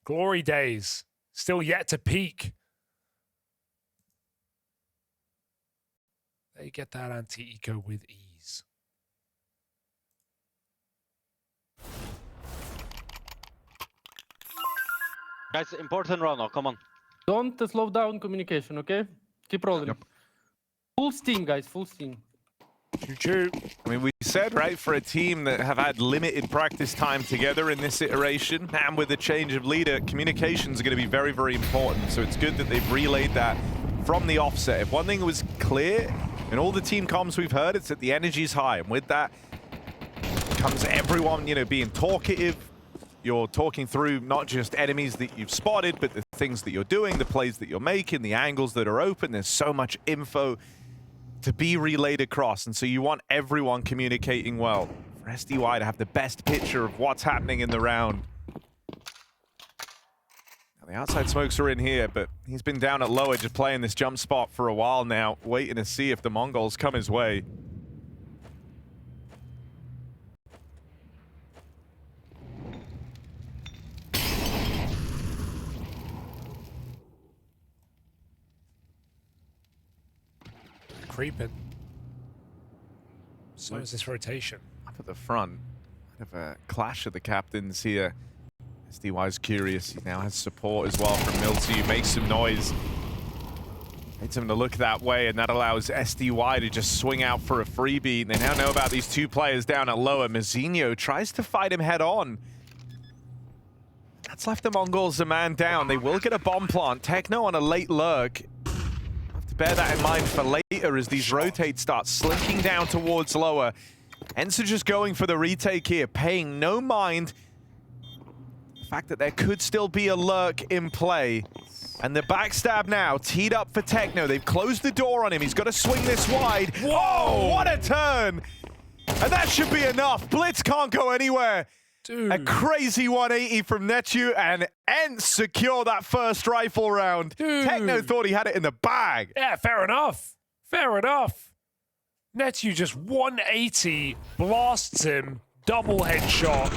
Glory days. Still yet to peak. They get that anti-eco with ease. Guys, important round now, come on. Don't slow down communication, okay? Keep rolling. Yep. Full steam, guys, full steam. Choo-choo. I mean, we said, right, for a team that have had limited practice time together in this iteration, and with the change of leader, communications are going to be very, very important. So it's good that they've relayed that from the offset. If one thing was clear, in all the team comms we've heard, it's that the energy's high. And with that comes everyone, you know, being talkative. You're talking through not just enemies that you've spotted, but the things that you're doing, the plays that you're making, the angles that are open. There's so much info to be relayed across, and so you want everyone communicating well. For SDY to have the best picture of what's happening in the round. Now, the outside smokes are in here, but he's been down at lower just playing this jump spot for a while now, waiting to see if the Mongols come his way. Creeping. So is this rotation. Up at the front, bit of a clash of the captains here. SDY's curious. He now has support as well from Milty, who makes some noise. Needs him to look that way, and that allows SDY to just swing out for a freebie. They now know about these two players down at lower. Mazinho tries to fight him head on. That's left the Mongols a man down. They will get a bomb plant. Techno on a late lurk. Have to bear that in mind for later as these rotates start slinking down towards lower. ENCE are just going for the retake here, paying no mind the fact that there could still be a lurk in play. And the backstab now, teed up for Techno. They've closed the door on him. He's got to swing this wide. Whoa, what a turn! And that should be enough. Blitz can't go anywhere. Dude. A crazy 180 from Netu, and ENCE secure that first rifle round. Dude. Techno thought he had it in the bag. Yeah, fair enough. Fair enough. Netu just 180, blasts him, double headshot,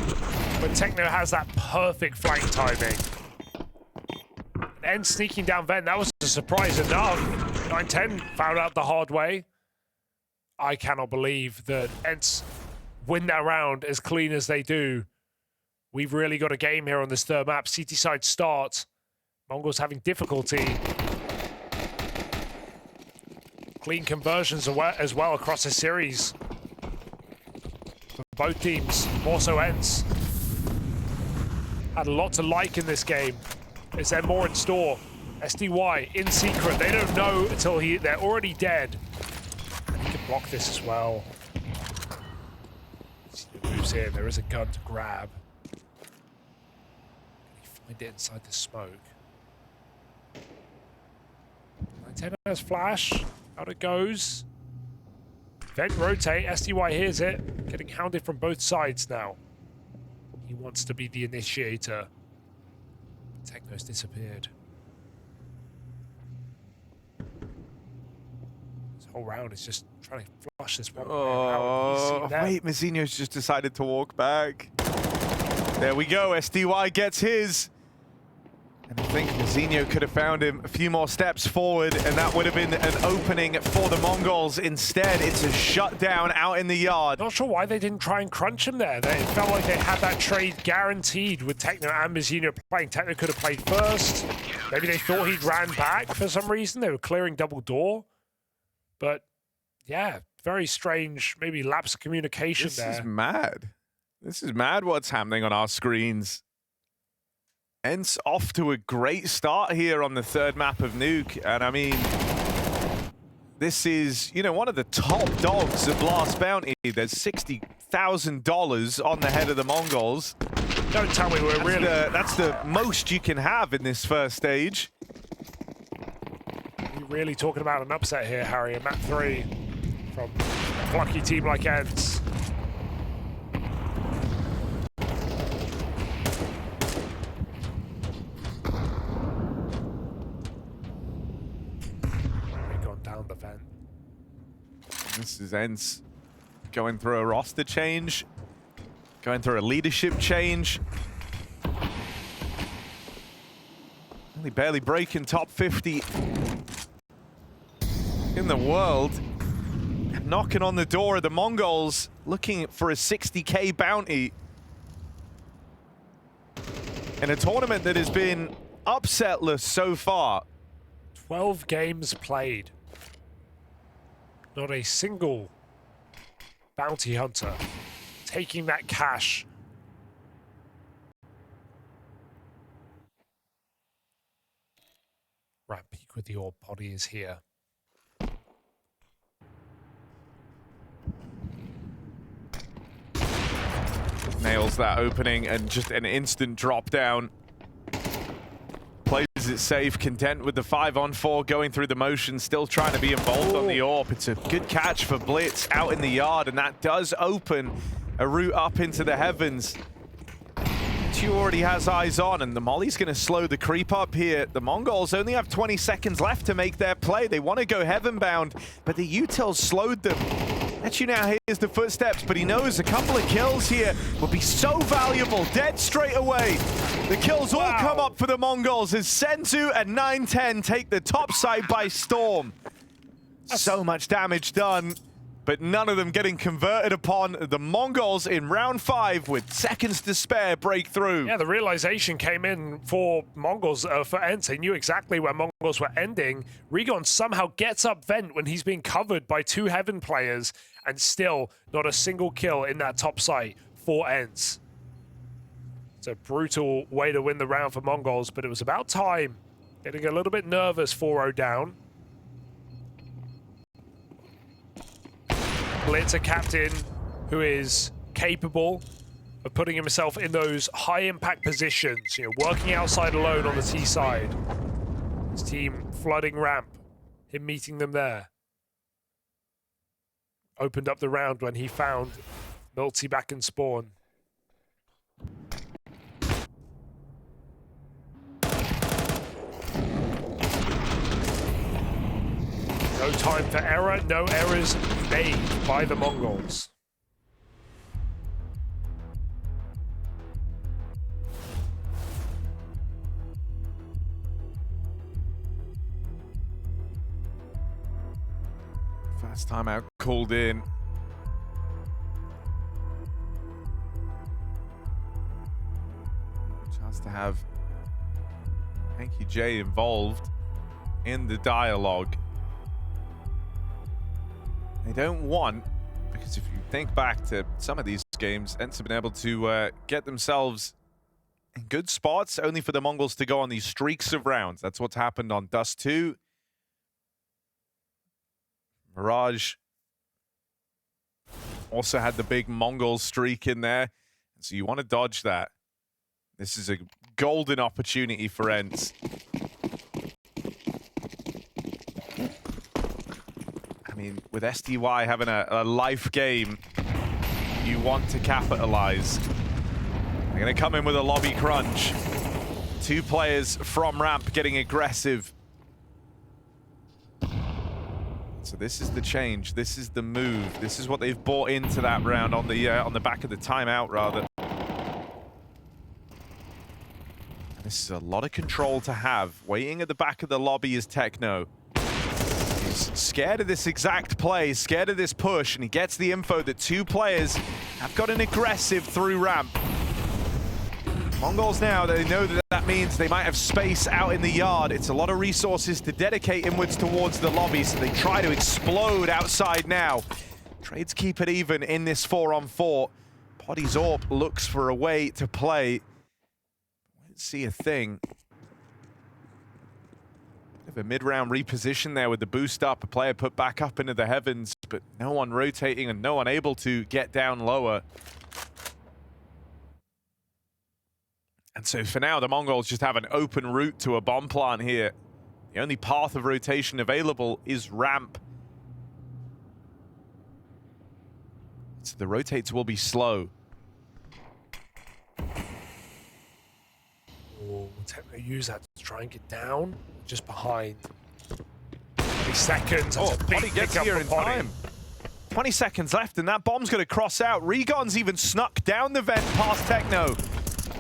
but Techno has that perfect flank timing. ENCE sneaking down vent, that was a surprise enough. 9-10 found out the hard way. I cannot believe that ENCE win that round as clean as they do. We've really got a game here on this third map. CT side start. Mongols having difficulty. Clean conversions as well across the series. both teams, more so ENCE. Had a lot to like in this game. Is there more in store? SDY in secret. They don't know until they're already dead. He can block this as well. Moves in. There is a gun to grab. Can he find it inside the smoke? Antenna has flash. Out it goes. Vent rotate. SDY hears it. Getting hounded from both sides now. He wants to be the initiator. Techno's disappeared. This whole round is just trying to flush this one. Oh, wait, Mazzinho's just decided to walk back. There we go, SDY gets his. And I think Mazzinho could have found him a few more steps forward, and that would have been an opening for the Mongols. Instead, it's a shutdown out in the yard. Not sure why they didn't try and crunch him there. It felt like they had that trade guaranteed with Techno and Mazzinho playing. Techno could have played first. Maybe they thought he'd ran back for some reason. They were clearing double door. But, yeah, very strange, maybe lapse of communication there. This is mad. This is mad what's happening on our screens. ENCE off to a great start here on the third map of Nuke. And I mean, this is, you know, one of the top dogs of Blast Bounty. There's $60,000 on the head of the Mongols. Don't tell me we're really... That's the most you can have in this first stage. We're really talking about an upset here, Harry, in map 3 from a plucky team like ENCE. Down the vent. This is ENCE going through a roster change, going through a leadership change. Only barely breaking top 50 in the world. Knocking on the door of the Mongols, looking for a 60K bounty. In a tournament that has been upsetless so far. 12 games played. Not a single bounty hunter taking that cash. Right, peek with the orb body is here. Nails that opening and just an instant drop down. Plays it safe, content with the 5-on-4 going through the motion, still trying to be involved on the AWP. It's a good catch for Blitz out in the yard, and that does open a route up into the heavens. Two already has eyes on, and the Molly's going to slow the creep up here. The Mongols only have 20 seconds left to make their play. They want to go heaven-bound, but the util slowed them. Techno now hears the footsteps, but he knows a couple of kills here will be so valuable. Dead straight away. The kills all come up for the Mongols as Senzu and 910 take the top side by storm. So much damage done, but none of them getting converted upon. The Mongols in round 5 with seconds to spare break through. Yeah, the realization came in for Mongols, for ENCE. They knew exactly where Mongols were ending. Rigon somehow gets up vent when he's being covered by 2 Heaven players, and still not a single kill in that top site for ENCE. It's a brutal way to win the round for Mongols, but it was about time. Getting a little bit nervous, 4-0 down. Blitz, a captain who is capable of putting himself in those high-impact positions, you know, working outside alone on the T side. His team flooding ramp, him meeting them there. Opened up the round when he found Milty back in spawn. No time for error, no errors made by the Mongols. First timeout called in. Chance to have Hanky J involved in the dialogue. They don't want, because if you think back to some of these games. ENCE have been able to get themselves in good spots, only for the Mongols to go on these streaks of rounds. That's what's happened on Dust 2. Mirage also had the big Mongol streak in there. So you want to dodge that. This is a golden opportunity for ENCE. I mean, with SDY having a life game, you want to capitalize. They're going to come in with a lobby crunch. 2 players from ramp getting aggressive. So this is the change. This is the move. This is what they've bought into that round on the back of the timeout, rather. This is a lot of control to have. Waiting at the back of the lobby is Techno. He's scared of this exact play, scared of this push, and he gets the info that 2 players have got an aggressive through ramp. Mongols now, they know that that means they might have space out in the yard. It's a lot of resources to dedicate inwards towards the lobby, so they try to explode outside now. Trades keep it even in this 4-on-4. Poddy's AWP looks for a way to play. See a thing. Bit of a mid-round reposition there with the boost up, a player put back up into the heavens, but no one rotating and no one able to get down lower. And so for now, the Mongols just have an open route to a bomb plant here. The only path of rotation available is ramp. So the rotates will be slow. Techno use that to try and get down just behind. 20 seconds. That's a big Poddy gets here in time. 20 seconds left, and that bomb's going to cross out. Regon's even snuck down the vent past Techno,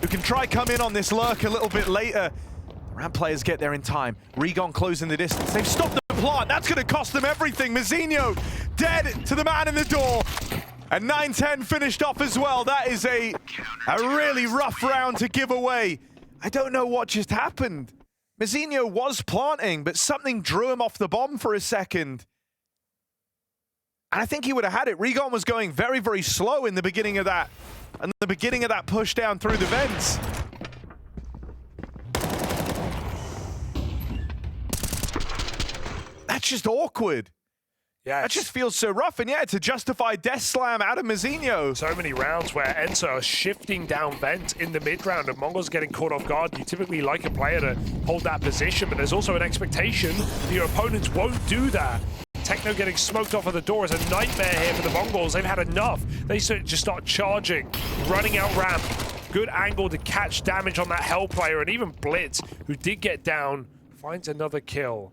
who can try come in on this lurk a little bit later. The ramp players get there in time. Regon closing the distance. They've stopped the plant. That's going to cost them everything. Mazinho dead to the man in the door. And 9-10 finished off as well. That is a really rough round to give away. I don't know what just happened. Mazinho was planting, but something drew him off the bomb for a second. And I think he would have had it. Regon was going very, very slow in the beginning of that. And the beginning of that push down through the vents. That's just awkward. Yeah, that just feels so rough, and yeah, it's a justified death slam out of Mazinho. So many rounds where ENCE are shifting down vent in the mid-round and Mongols getting caught off guard. You typically like a player to hold that position, but there's also an expectation that your opponents won't do that. Techno getting smoked off of the door is a nightmare here for the Mongols. They've had enough. They just start charging, running out ramp. Good angle to catch damage on that Hell player, and even Blitz, who did get down, finds another kill.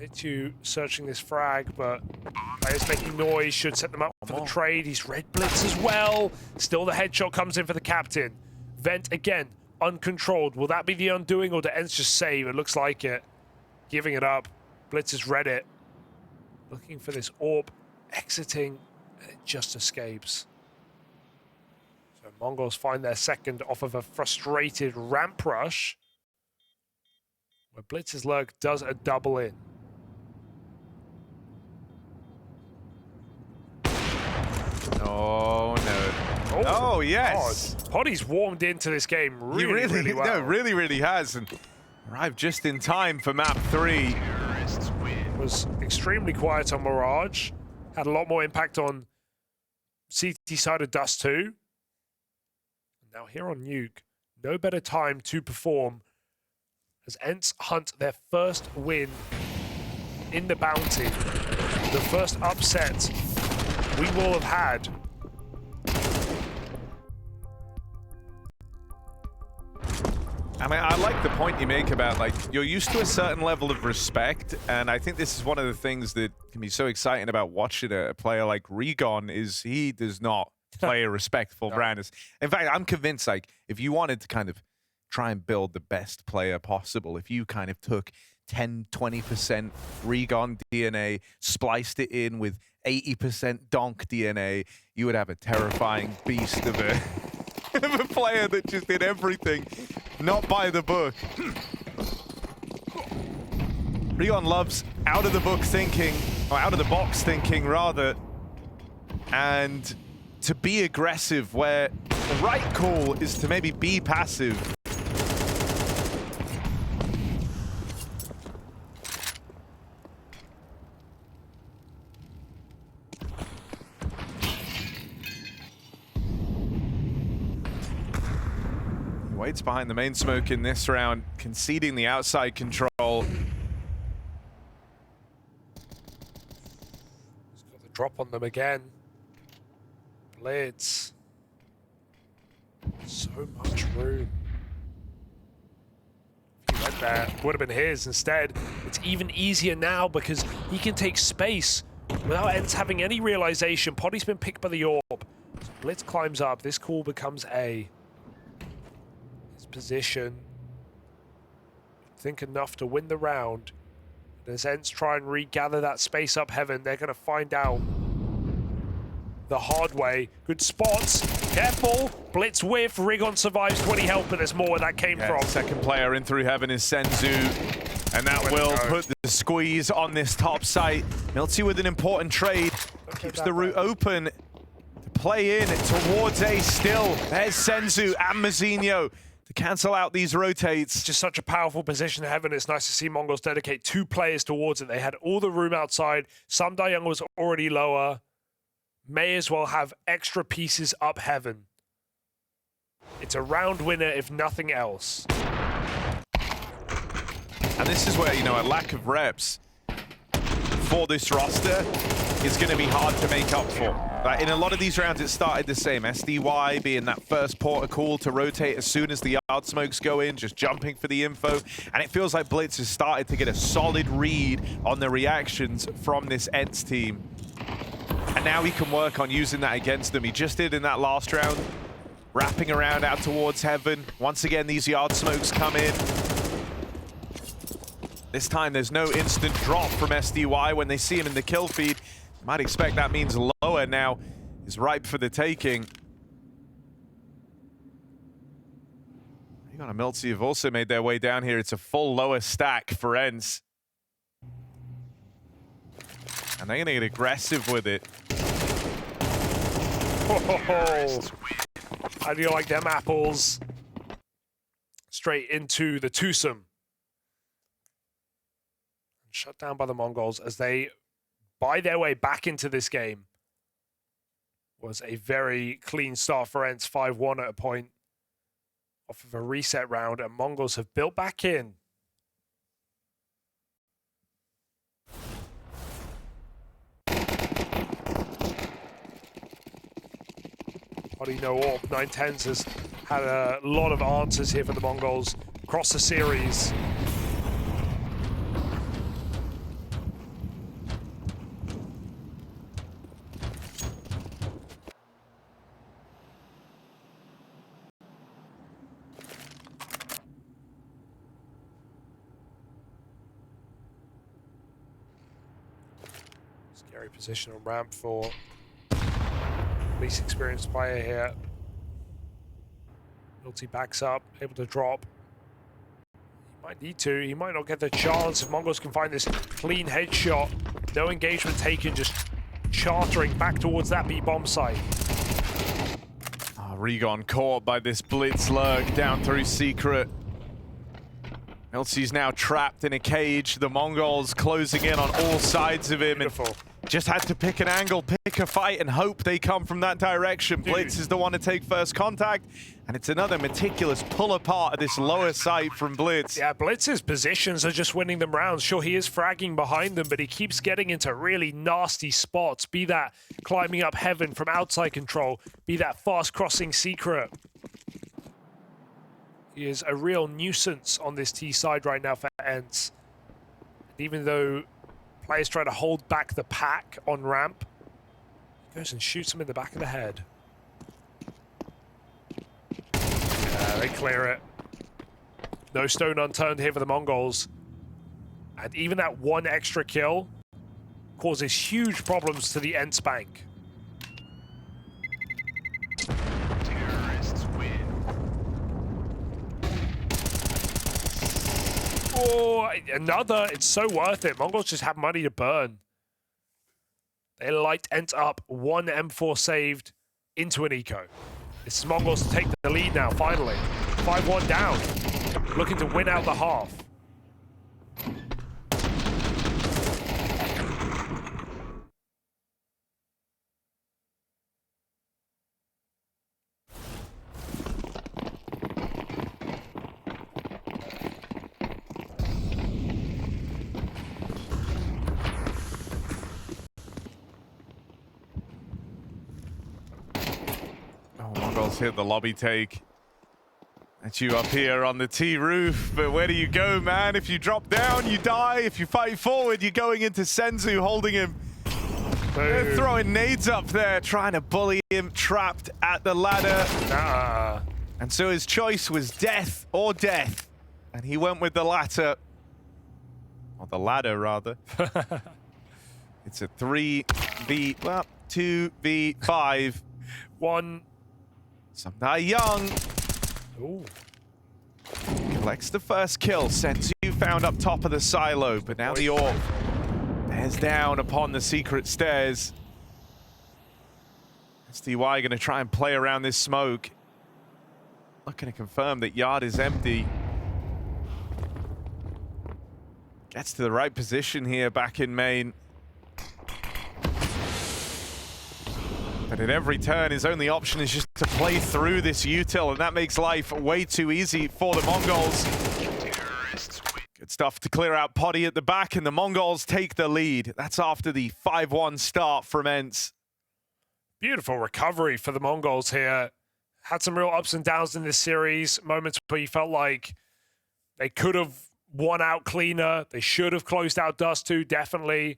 H2 searching this frag, but players making noise, should set them up for the trade. He's red Blitz as well. Still the headshot comes in for the captain. Vent again, uncontrolled. Will that be the undoing, or do ENCE just save? It looks like it. Giving it up. Blitz has read it. Looking for this AWP, exiting, and it just escapes. So Mongols find their second off of a frustrated ramp rush, where Blitz's lurk does a double in. Oh, no. Oh, yes. God. Poddy's warmed into this game really well. No, really has. And arrived just in time for map 3. Was extremely quiet on Mirage. Had a lot more impact on CT side of Dust 2. Now here on Nuke, no better time to perform as ENCE hunt their first win in the bounty. The first upset we will have had. I mean, I like the point you make about, like, you're used to a certain level of respect, and I think this is one of the things that can be so exciting about watching a player like Regon is he does not play a respectful brand. In fact, I'm convinced, like, if you wanted to kind of try and build the best player possible, if you kind of took 10-20% Regon DNA, spliced it in with 80% Donk DNA, you would have a terrifying beast of a, of a player that just did everything not by the book. Regon loves out of the book thinking, or out of the box thinking rather, and to be aggressive, where the right call is to maybe be passive. He waits behind the main smoke in this round, conceding the outside control. He's got the drop on them again. Blitz. So much room. If he went there, would have been his. Instead, it's even easier now because he can take space without ENCE having any realization. Poddy's been picked by the orb. So Blitz climbs up. This call becomes A. His position. Think enough to win the round. As ENCE try and regather that space up heaven, they're going to find out the hard way. Good spots. Careful. Blitz whiff. Rigon survives 20 health, but there's more where that came from. Second player in through heaven is Senzu. And that will put the squeeze on this top site. milty with an important trade. Keeps the route open to play in towards A still. There's Senzu and Mazinho to cancel out these rotates. Just such a powerful position in heaven. It's nice to see Mongols dedicate 2 players towards it. They had all the room outside. Sam Young was already lower. May as well have extra pieces up heaven. It's a round winner if nothing else. And this is where, you know, a lack of reps for this roster is going to be hard to make up for. Like in a lot of these rounds, it started the same. SDY being that first porter call to rotate as soon as the yard smokes go in, just jumping for the info. And it feels like Blitz has started to get a solid read on the reactions from this ENCE team. And now he can work on using that against them. He just did in that last round, wrapping around out towards heaven. Once again, these yard smokes come in. This time, there's no instant drop from SDY when they see him in the kill feed. You might expect that means lower now is ripe for the taking. Rigon and milty have also made their way down here. It's a full lower stack for ENCE. And they're going to get aggressive with it. Oh, how do you like them apples? Straight into the twosome. Shut down by the Mongols as they buy their way back into this game. Was a very clean start for ENCE, 5-1 at a point off of a reset round, and Mongols have built back in. Poddy no AWP. 910s has had a lot of answers here for the Mongols across the series. Scary position on ramp for least experienced player here. milty backs up, able to drop. He might need to, he might not get the chance if Mongols can find this clean headshot. No engagement taken, just chartering back towards that B-bomb site. Rigon caught by this blitz lurk down through secret. milty's now trapped in a cage. The Mongols closing in on all sides of him. Beautiful. And just had to pick an angle, pick a fight, and hope they come from that direction. Blitz is the one to take first contact, and it's another meticulous pull apart of this lower site from Blitz. Yeah, Blitz's positions are just winning them rounds. Sure, he is fragging behind them, but he keeps getting into really nasty spots, be that climbing up heaven from outside control, be that fast crossing secret. He is a real nuisance on this T side right now for ENCE. Even though players try to hold back the pack on ramp, he goes and shoots him in the back of the head. They clear it. No stone unturned here for the Mongols. And even that one extra kill causes huge problems to the ENCE bank. Terrorists win. Oh, another. It's so worth it. Mongols just have money to burn. They light ENCE up. One M4 saved into an eco. This is Mongols to take the lead now, finally. 5-1 down, looking to win out the half. Mongols hit the lobby take. That's you up here on the T roof, but where do you go, man? If you drop down, you die. If you fight forward, you're going into Senzu, holding him. They're throwing nades up there, trying to bully him, trapped at the ladder. Nah. And so his choice was death or death, and he went with the latter. Or the ladder, rather. It's a 2v5. One. Somdai Young. Ooh. Collects the first kill. Senzu found up top of the silo, but now the AWP bears down upon the secret stairs. SDY going to try and play around this smoke. Looking to confirm that yard is empty. Gets to the right position here back in main. But at every turn, his only option is just to play through this util, and that makes life way too easy for the Mongols. Good stuff to clear out Poddy at the back, and the Mongols take the lead. That's after the 5-1 start from ENCE. Beautiful recovery for the Mongols here. Had some real ups and downs in this series. Moments where you felt like they could have won out cleaner. They should have closed out Dust 2, definitely.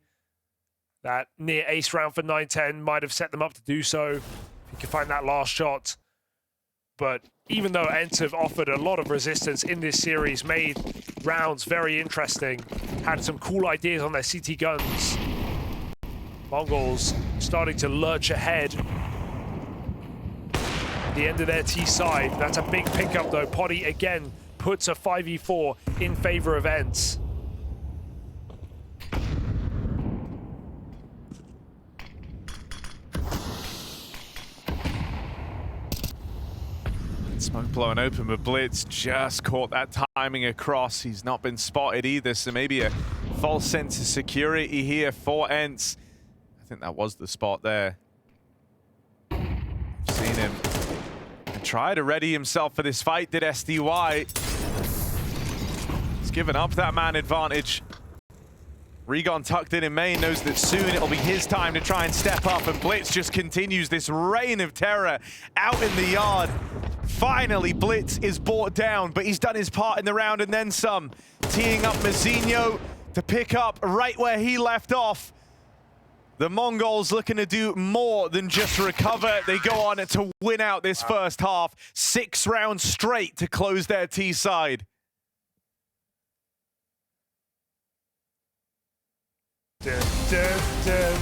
That near ace round for 9-10 might have set them up to do so. If you can find that last shot. But even though ENCE have offered a lot of resistance in this series, made rounds very interesting, had some cool ideas on their CT guns, Mongols starting to lurch ahead. The end of their T side. That's a big pickup though. Poddy again puts a 5v4 in favor of ENCE. Smoke blowing open, but Blitz just caught that timing across. He's not been spotted either, so maybe a false sense of security here for ENCE. I think that was the spot there. Seen him and try to ready himself for this fight, did SDY. He's given up that man advantage. Regon tucked in main, knows that soon it'll be his time to try and step up, and Blitz just continues this reign of terror out in the yard. Finally, Blitz is brought down, but he's done his part in the round and then some. Teeing up Mazinho to pick up right where he left off. The Mongols looking to do more than just recover. They go on to win out this first half. 6 rounds straight to close their T side. Dun, dun, dun.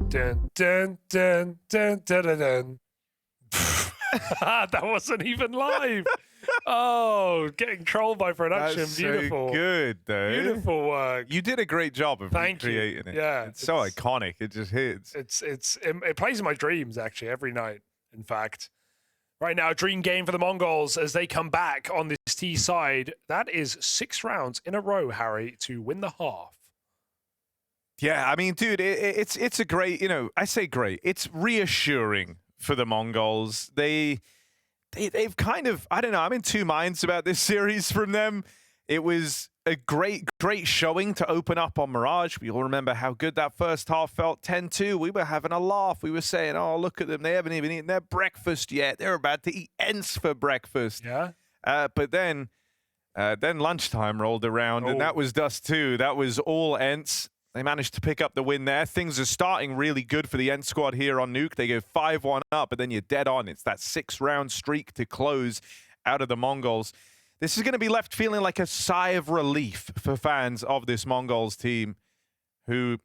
Dun, dun, dun, dun, dun, dun, dun. That wasn't even live. Oh, getting trolled by production. That's Beautiful. So good, though. Beautiful work. You did a great job of Thank you. recreating it. Yeah, it's so iconic. It just hits. It plays in my dreams actually every night. In fact, right now, dream game for the Mongols as they come back on this T side. That is 6 rounds in a row, Harry, to win the half. Yeah, I mean, dude, it's a great. You know, I say great. It's reassuring for the Mongols. They've kind of, I don't know, I'm in two minds about this series from them. It was a great showing to open up on Mirage. We all remember how good that first half felt. 10-2, we were having a laugh. We were saying, oh, look at them. They haven't even eaten their breakfast yet. They're about to eat ENCE for breakfast. Yeah. But then lunchtime rolled around, and that was Dust 2. That was all ENCE. They managed to pick up the win there. Things are starting really good for the ENCE squad here on Nuke. They go 5-1 up, but then you're dead on. It's that 6-round streak to close out of the Mongols. This is going to be left feeling like a sigh of relief for fans of this Mongols team who,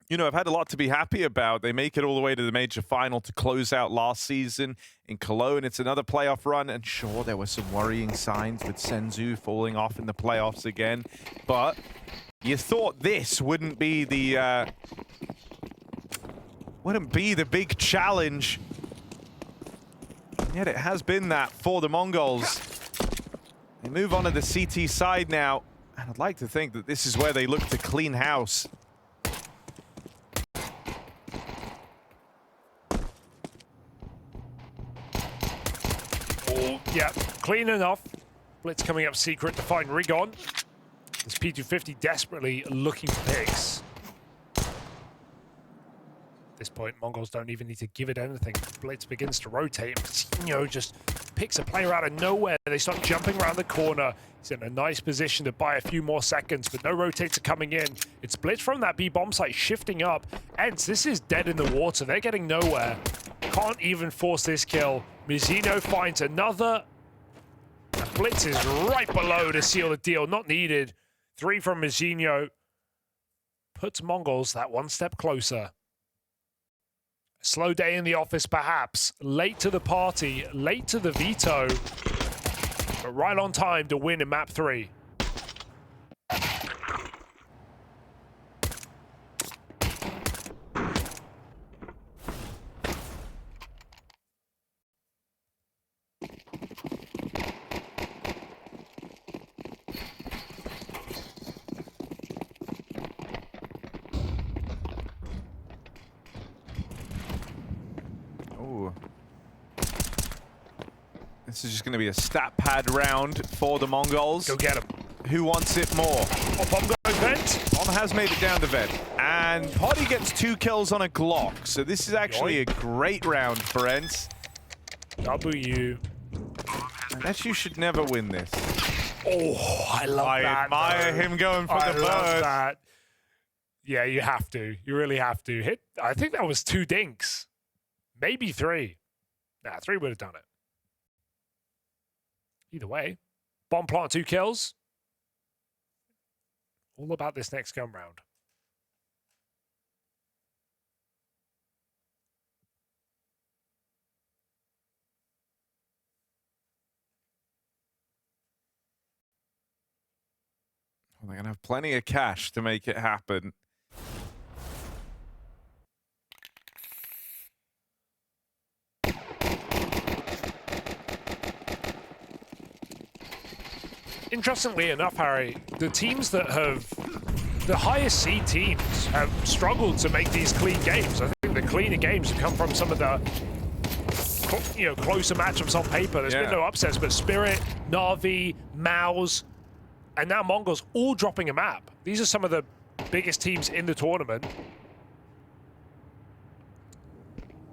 you know, have had a lot to be happy about. They make it all the way to the major final to close out last season in Cologne. It's another playoff run, and sure, there were some worrying signs with Senzu falling off in the playoffs again, but you thought this wouldn't be the big challenge, and yet it has been that for the Mongols. They move on to the CT side now, and I'd like to think that this is where they look to clean house. Oh, yeah, clean enough. Blitz coming up secret to find Rigon. This P250 desperately looking for picks. At this point, Mongols don't even need to give it anything. Blitz begins to rotate. Moutinho just picks a player out of nowhere. They start jumping around the corner. He's in a nice position to buy a few more seconds, but no rotates are coming in. It's Blitz from that B-bomb site shifting up. ENCE, this is dead in the water. They're getting nowhere. Can't even force this kill. Mizino finds another. And Blitz is right below to seal the deal. Not needed. 3 from Mizino. Puts Mongols that one step closer. Slow day in the office, perhaps. Late to the party, late to the veto, but right on time to win in map 3. This is just going to be a stat pad round for the Mongols. Go get him. Who wants it more? Oh, Bomb goes vent. Bomb has made it down the vent. And Potty gets 2 kills on a Glock. So this is actually a great round for ENCE. W. Unless you should never win this. Oh, I love that. I admire him going for the love bird. that. Yeah, you have to. You really have to. Hit. I think that was 2 dinks. Maybe 3. Nah, 3 would have done it. Either way, bomb plant 2 kills. All about this next gun round. Well, they're going to have plenty of cash to make it happen. Interestingly enough, Harry, the teams that have the highest seed teams have struggled to make these clean games. I think the cleaner games have come from some of the closer matchups on paper. There's been no upsets, but Spirit, Na'Vi, MOUZ, and now Mongols all dropping a map. These are some of the biggest teams in the tournament.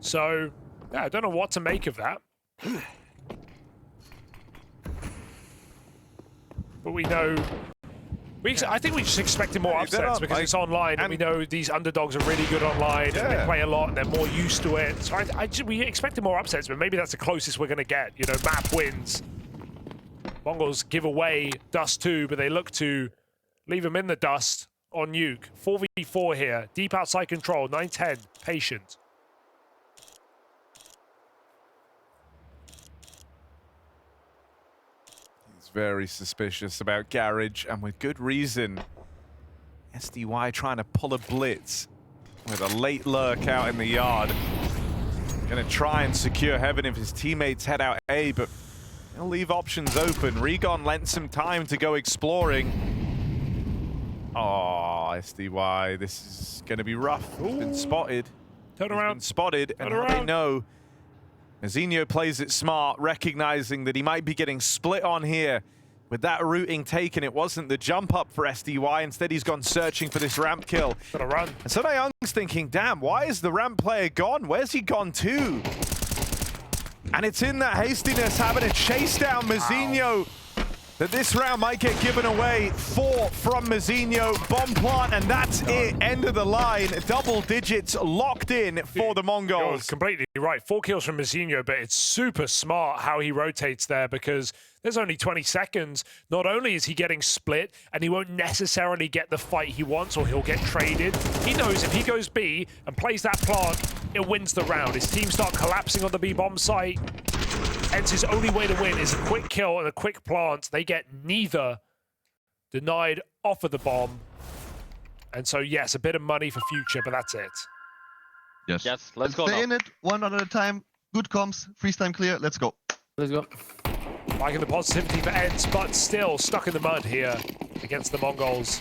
So, yeah, I don't know what to make of that. But we know, I think we just expected more upsets because it's online, and we know these underdogs are really good online, and they play a lot, and they're more used to it. So we expected more upsets, but maybe that's the closest we're going to get. You know, map wins. Mongols give away Dust 2, but they look to leave them in the dust on nuke. 4v4 here. Deep outside control. 9-10. Patient. He's very suspicious about Garage, and with good reason. SDY trying to pull a blitz with a late lurk out in the yard. Gonna try and secure heaven if his teammates head out A, but he'll leave options open. Regon lent some time to go exploring. Oh, SDY, this is gonna be rough. He's been spotted. Turn around. Been spotted, and now they know. Mazinho plays it smart, recognizing that he might be getting split on here. With that routing taken, it wasn't the jump up for SDY. Instead, he's gone searching for this ramp kill. Gotta run. And so Young's thinking, damn, why is the ramp player gone? Where's he gone to? And it's in that hastiness, having to chase down Mazinho, that this round might get given away. 4 from Mazinho, bomb plant, and that's it. End of the line. Double digits locked in for the Mongols. You're completely right. 4 kills from Mazinho, but it's super smart how he rotates there because there's only 20 seconds. Not only is he getting split, and he won't necessarily get the fight he wants, or he'll get traded. He knows if he goes B and plays that plant, it wins the round. His team start collapsing on the B bomb site. ENCE's only way to win is a quick kill and a quick plant. They get neither. Denied off of the bomb. And so, yes, a bit of money for future, but that's it. Yes. Yes, let's go Stay now. in it, one at a time. Good comms, freeze time clear, let's go. Let's go. Liking the positivity for ENCE, but still stuck in the mud here against the Mongols.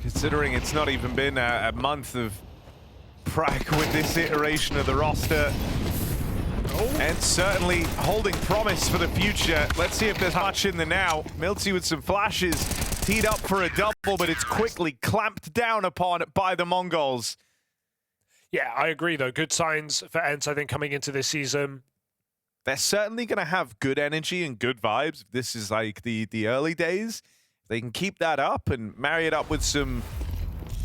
Considering it's not even been a month of prag with this iteration of the roster. And certainly holding promise for the future. Let's see if there's much in the now. Milty with some flashes, teed up for a double, but it's quickly clamped down upon by the Mongols. Yeah, I agree, though. Good signs for ENCE, I think, coming into this season. They're certainly going to have good energy and good vibes. This is like the early days. They can keep that up and marry it up with some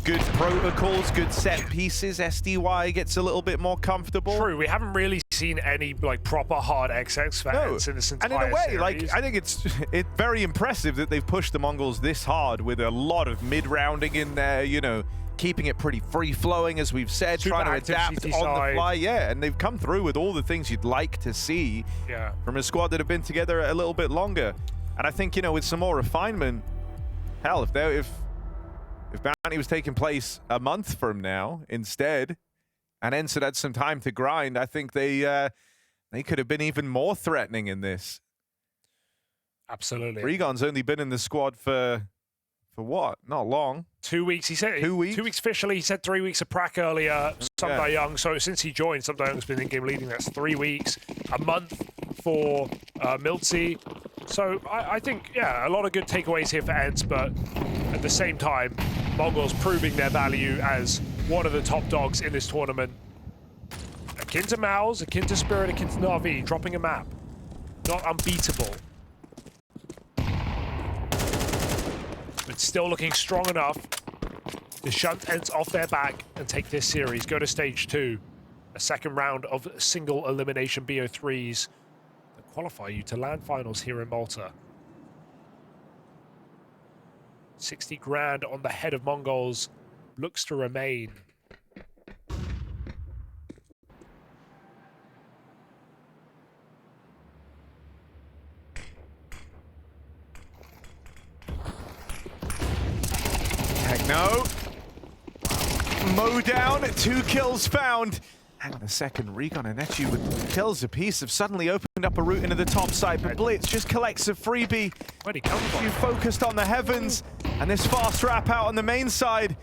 good protocols, good set pieces. SDY gets a little bit more comfortable. True, we haven't really seen any like proper hard XX for ENCE in this entire and in a way, series. like I think it's very impressive that they've pushed the Mongols this hard with a lot of mid-rounding in there, you know, keeping it pretty free-flowing, as we've said, Super trying to active adapt CT on side. the fly. Yeah, and they've come through with all the things you'd like to see from a squad that have been together a little bit longer. And I think, you know, with some more refinement, hell, if Bounty was taking place a month from now instead, and ENCE had had some time to grind, I think they could have been even more threatening in this. Absolutely. Regon's only been in the squad for what? Not long. 2 weeks. He said 2 weeks. 2 weeks officially. He said 3 weeks of prac earlier. Sumda Young. So since he joined, Sumda Young's been in-game leading. That's 3 weeks. A month for Milty. So I think, yeah, a lot of good takeaways here for ENCE, but at the same time, Mongols proving their value as one of the top dogs in this tournament. Akin to Mouse, akin to Spirit, akin to Na'Vi, dropping a map. Not unbeatable. But still looking strong enough to shunt ENCE off their back and take this series. Go to stage 2. A second round of single elimination BO3s that qualify you to LAN finals here in Malta. 60 grand on the head of Mongols looks to remain. Techno. Mow down, 2 kills found. Hang on a second, Regon and Echi with kills apiece have suddenly opened up a route into the top side, but Blitz just collects a freebie. Where'd he come from? You focused on the heavens, and this fast wrap out on the main side.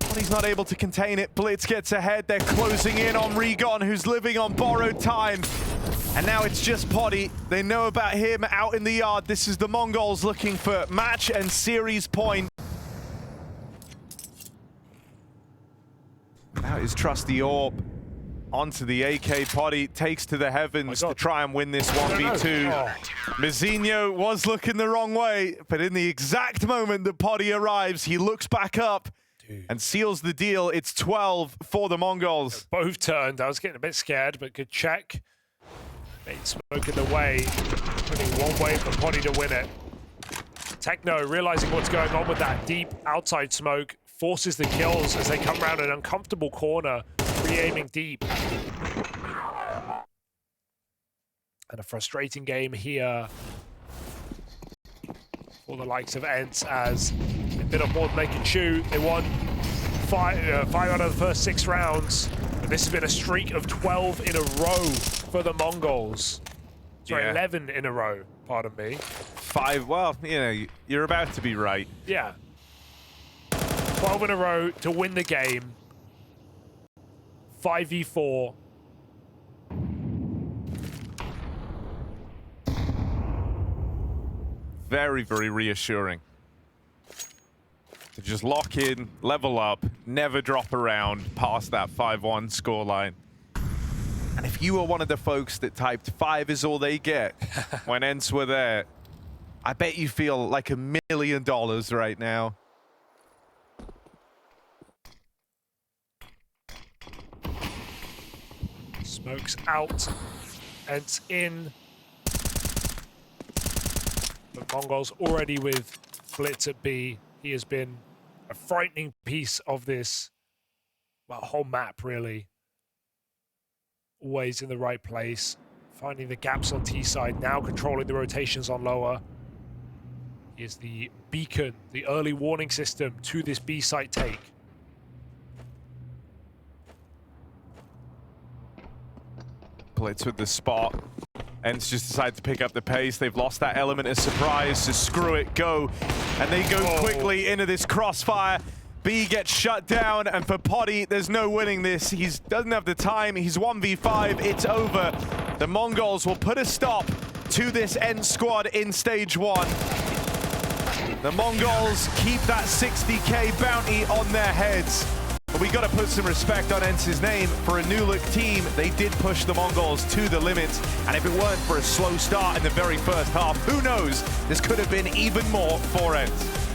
But he's not able to contain it. Blitz gets ahead. They're closing in on Regon, who's living on borrowed time. And now it's just Poddy. They know about him out in the yard. This is the Mongols looking for match and series point. Now his trusty orb onto the AK. Poddy takes to the heavens to try and win this 1v2. Mazinho was looking the wrong way, but in the exact moment that Poddy arrives, he looks back up and seals the deal. It's 12 for the Mongols. Both turned. I was getting a bit scared, but good check. Made smoke in the way. Putting one way for Potty to win it. Techno, realizing what's going on with that deep outside smoke, forces the kills as they come around an uncomfortable corner, re-aiming deep. And a frustrating game here for the likes of ENCE as they bit off more than they can chew. They won five out of the first 6 rounds. But this has been a streak of 12 in a row for the Mongols. Sorry, Yeah. 11 in a row, pardon me. 5, well, you know, you're about to be right. Yeah. 12 in a row to win the game. 5v4. Very, very reassuring. To just lock in, level up, never drop around past that 5-1 scoreline. And if you were one of the folks that typed 5 is all they get when ENCE were there, I bet you feel like $1 million right now. Smokes out. ENCE in. The Mongols already with Blitz at B. He has been a frightening piece of this, well, whole map, really. Always in the right place. Finding the gaps on T side, now controlling the rotations on lower. He is the beacon, the early warning system to this B site take. Blitz with the spot. ENCE just decided to pick up the pace. They've lost that element of surprise, so screw it, go. And they go quickly into this crossfire. B gets shut down, and for Potty, there's no winning this. He doesn't have the time. He's 1v5. It's over. The Mongols will put a stop to this ENCE squad in stage 1. The Mongols keep that 60k bounty on their heads. But we got to put some respect on ENCE's name. For a new look team, they did push the Mongols to the limits. And if it weren't for a slow start in the very first half, who knows? This could have been even more for ENCE.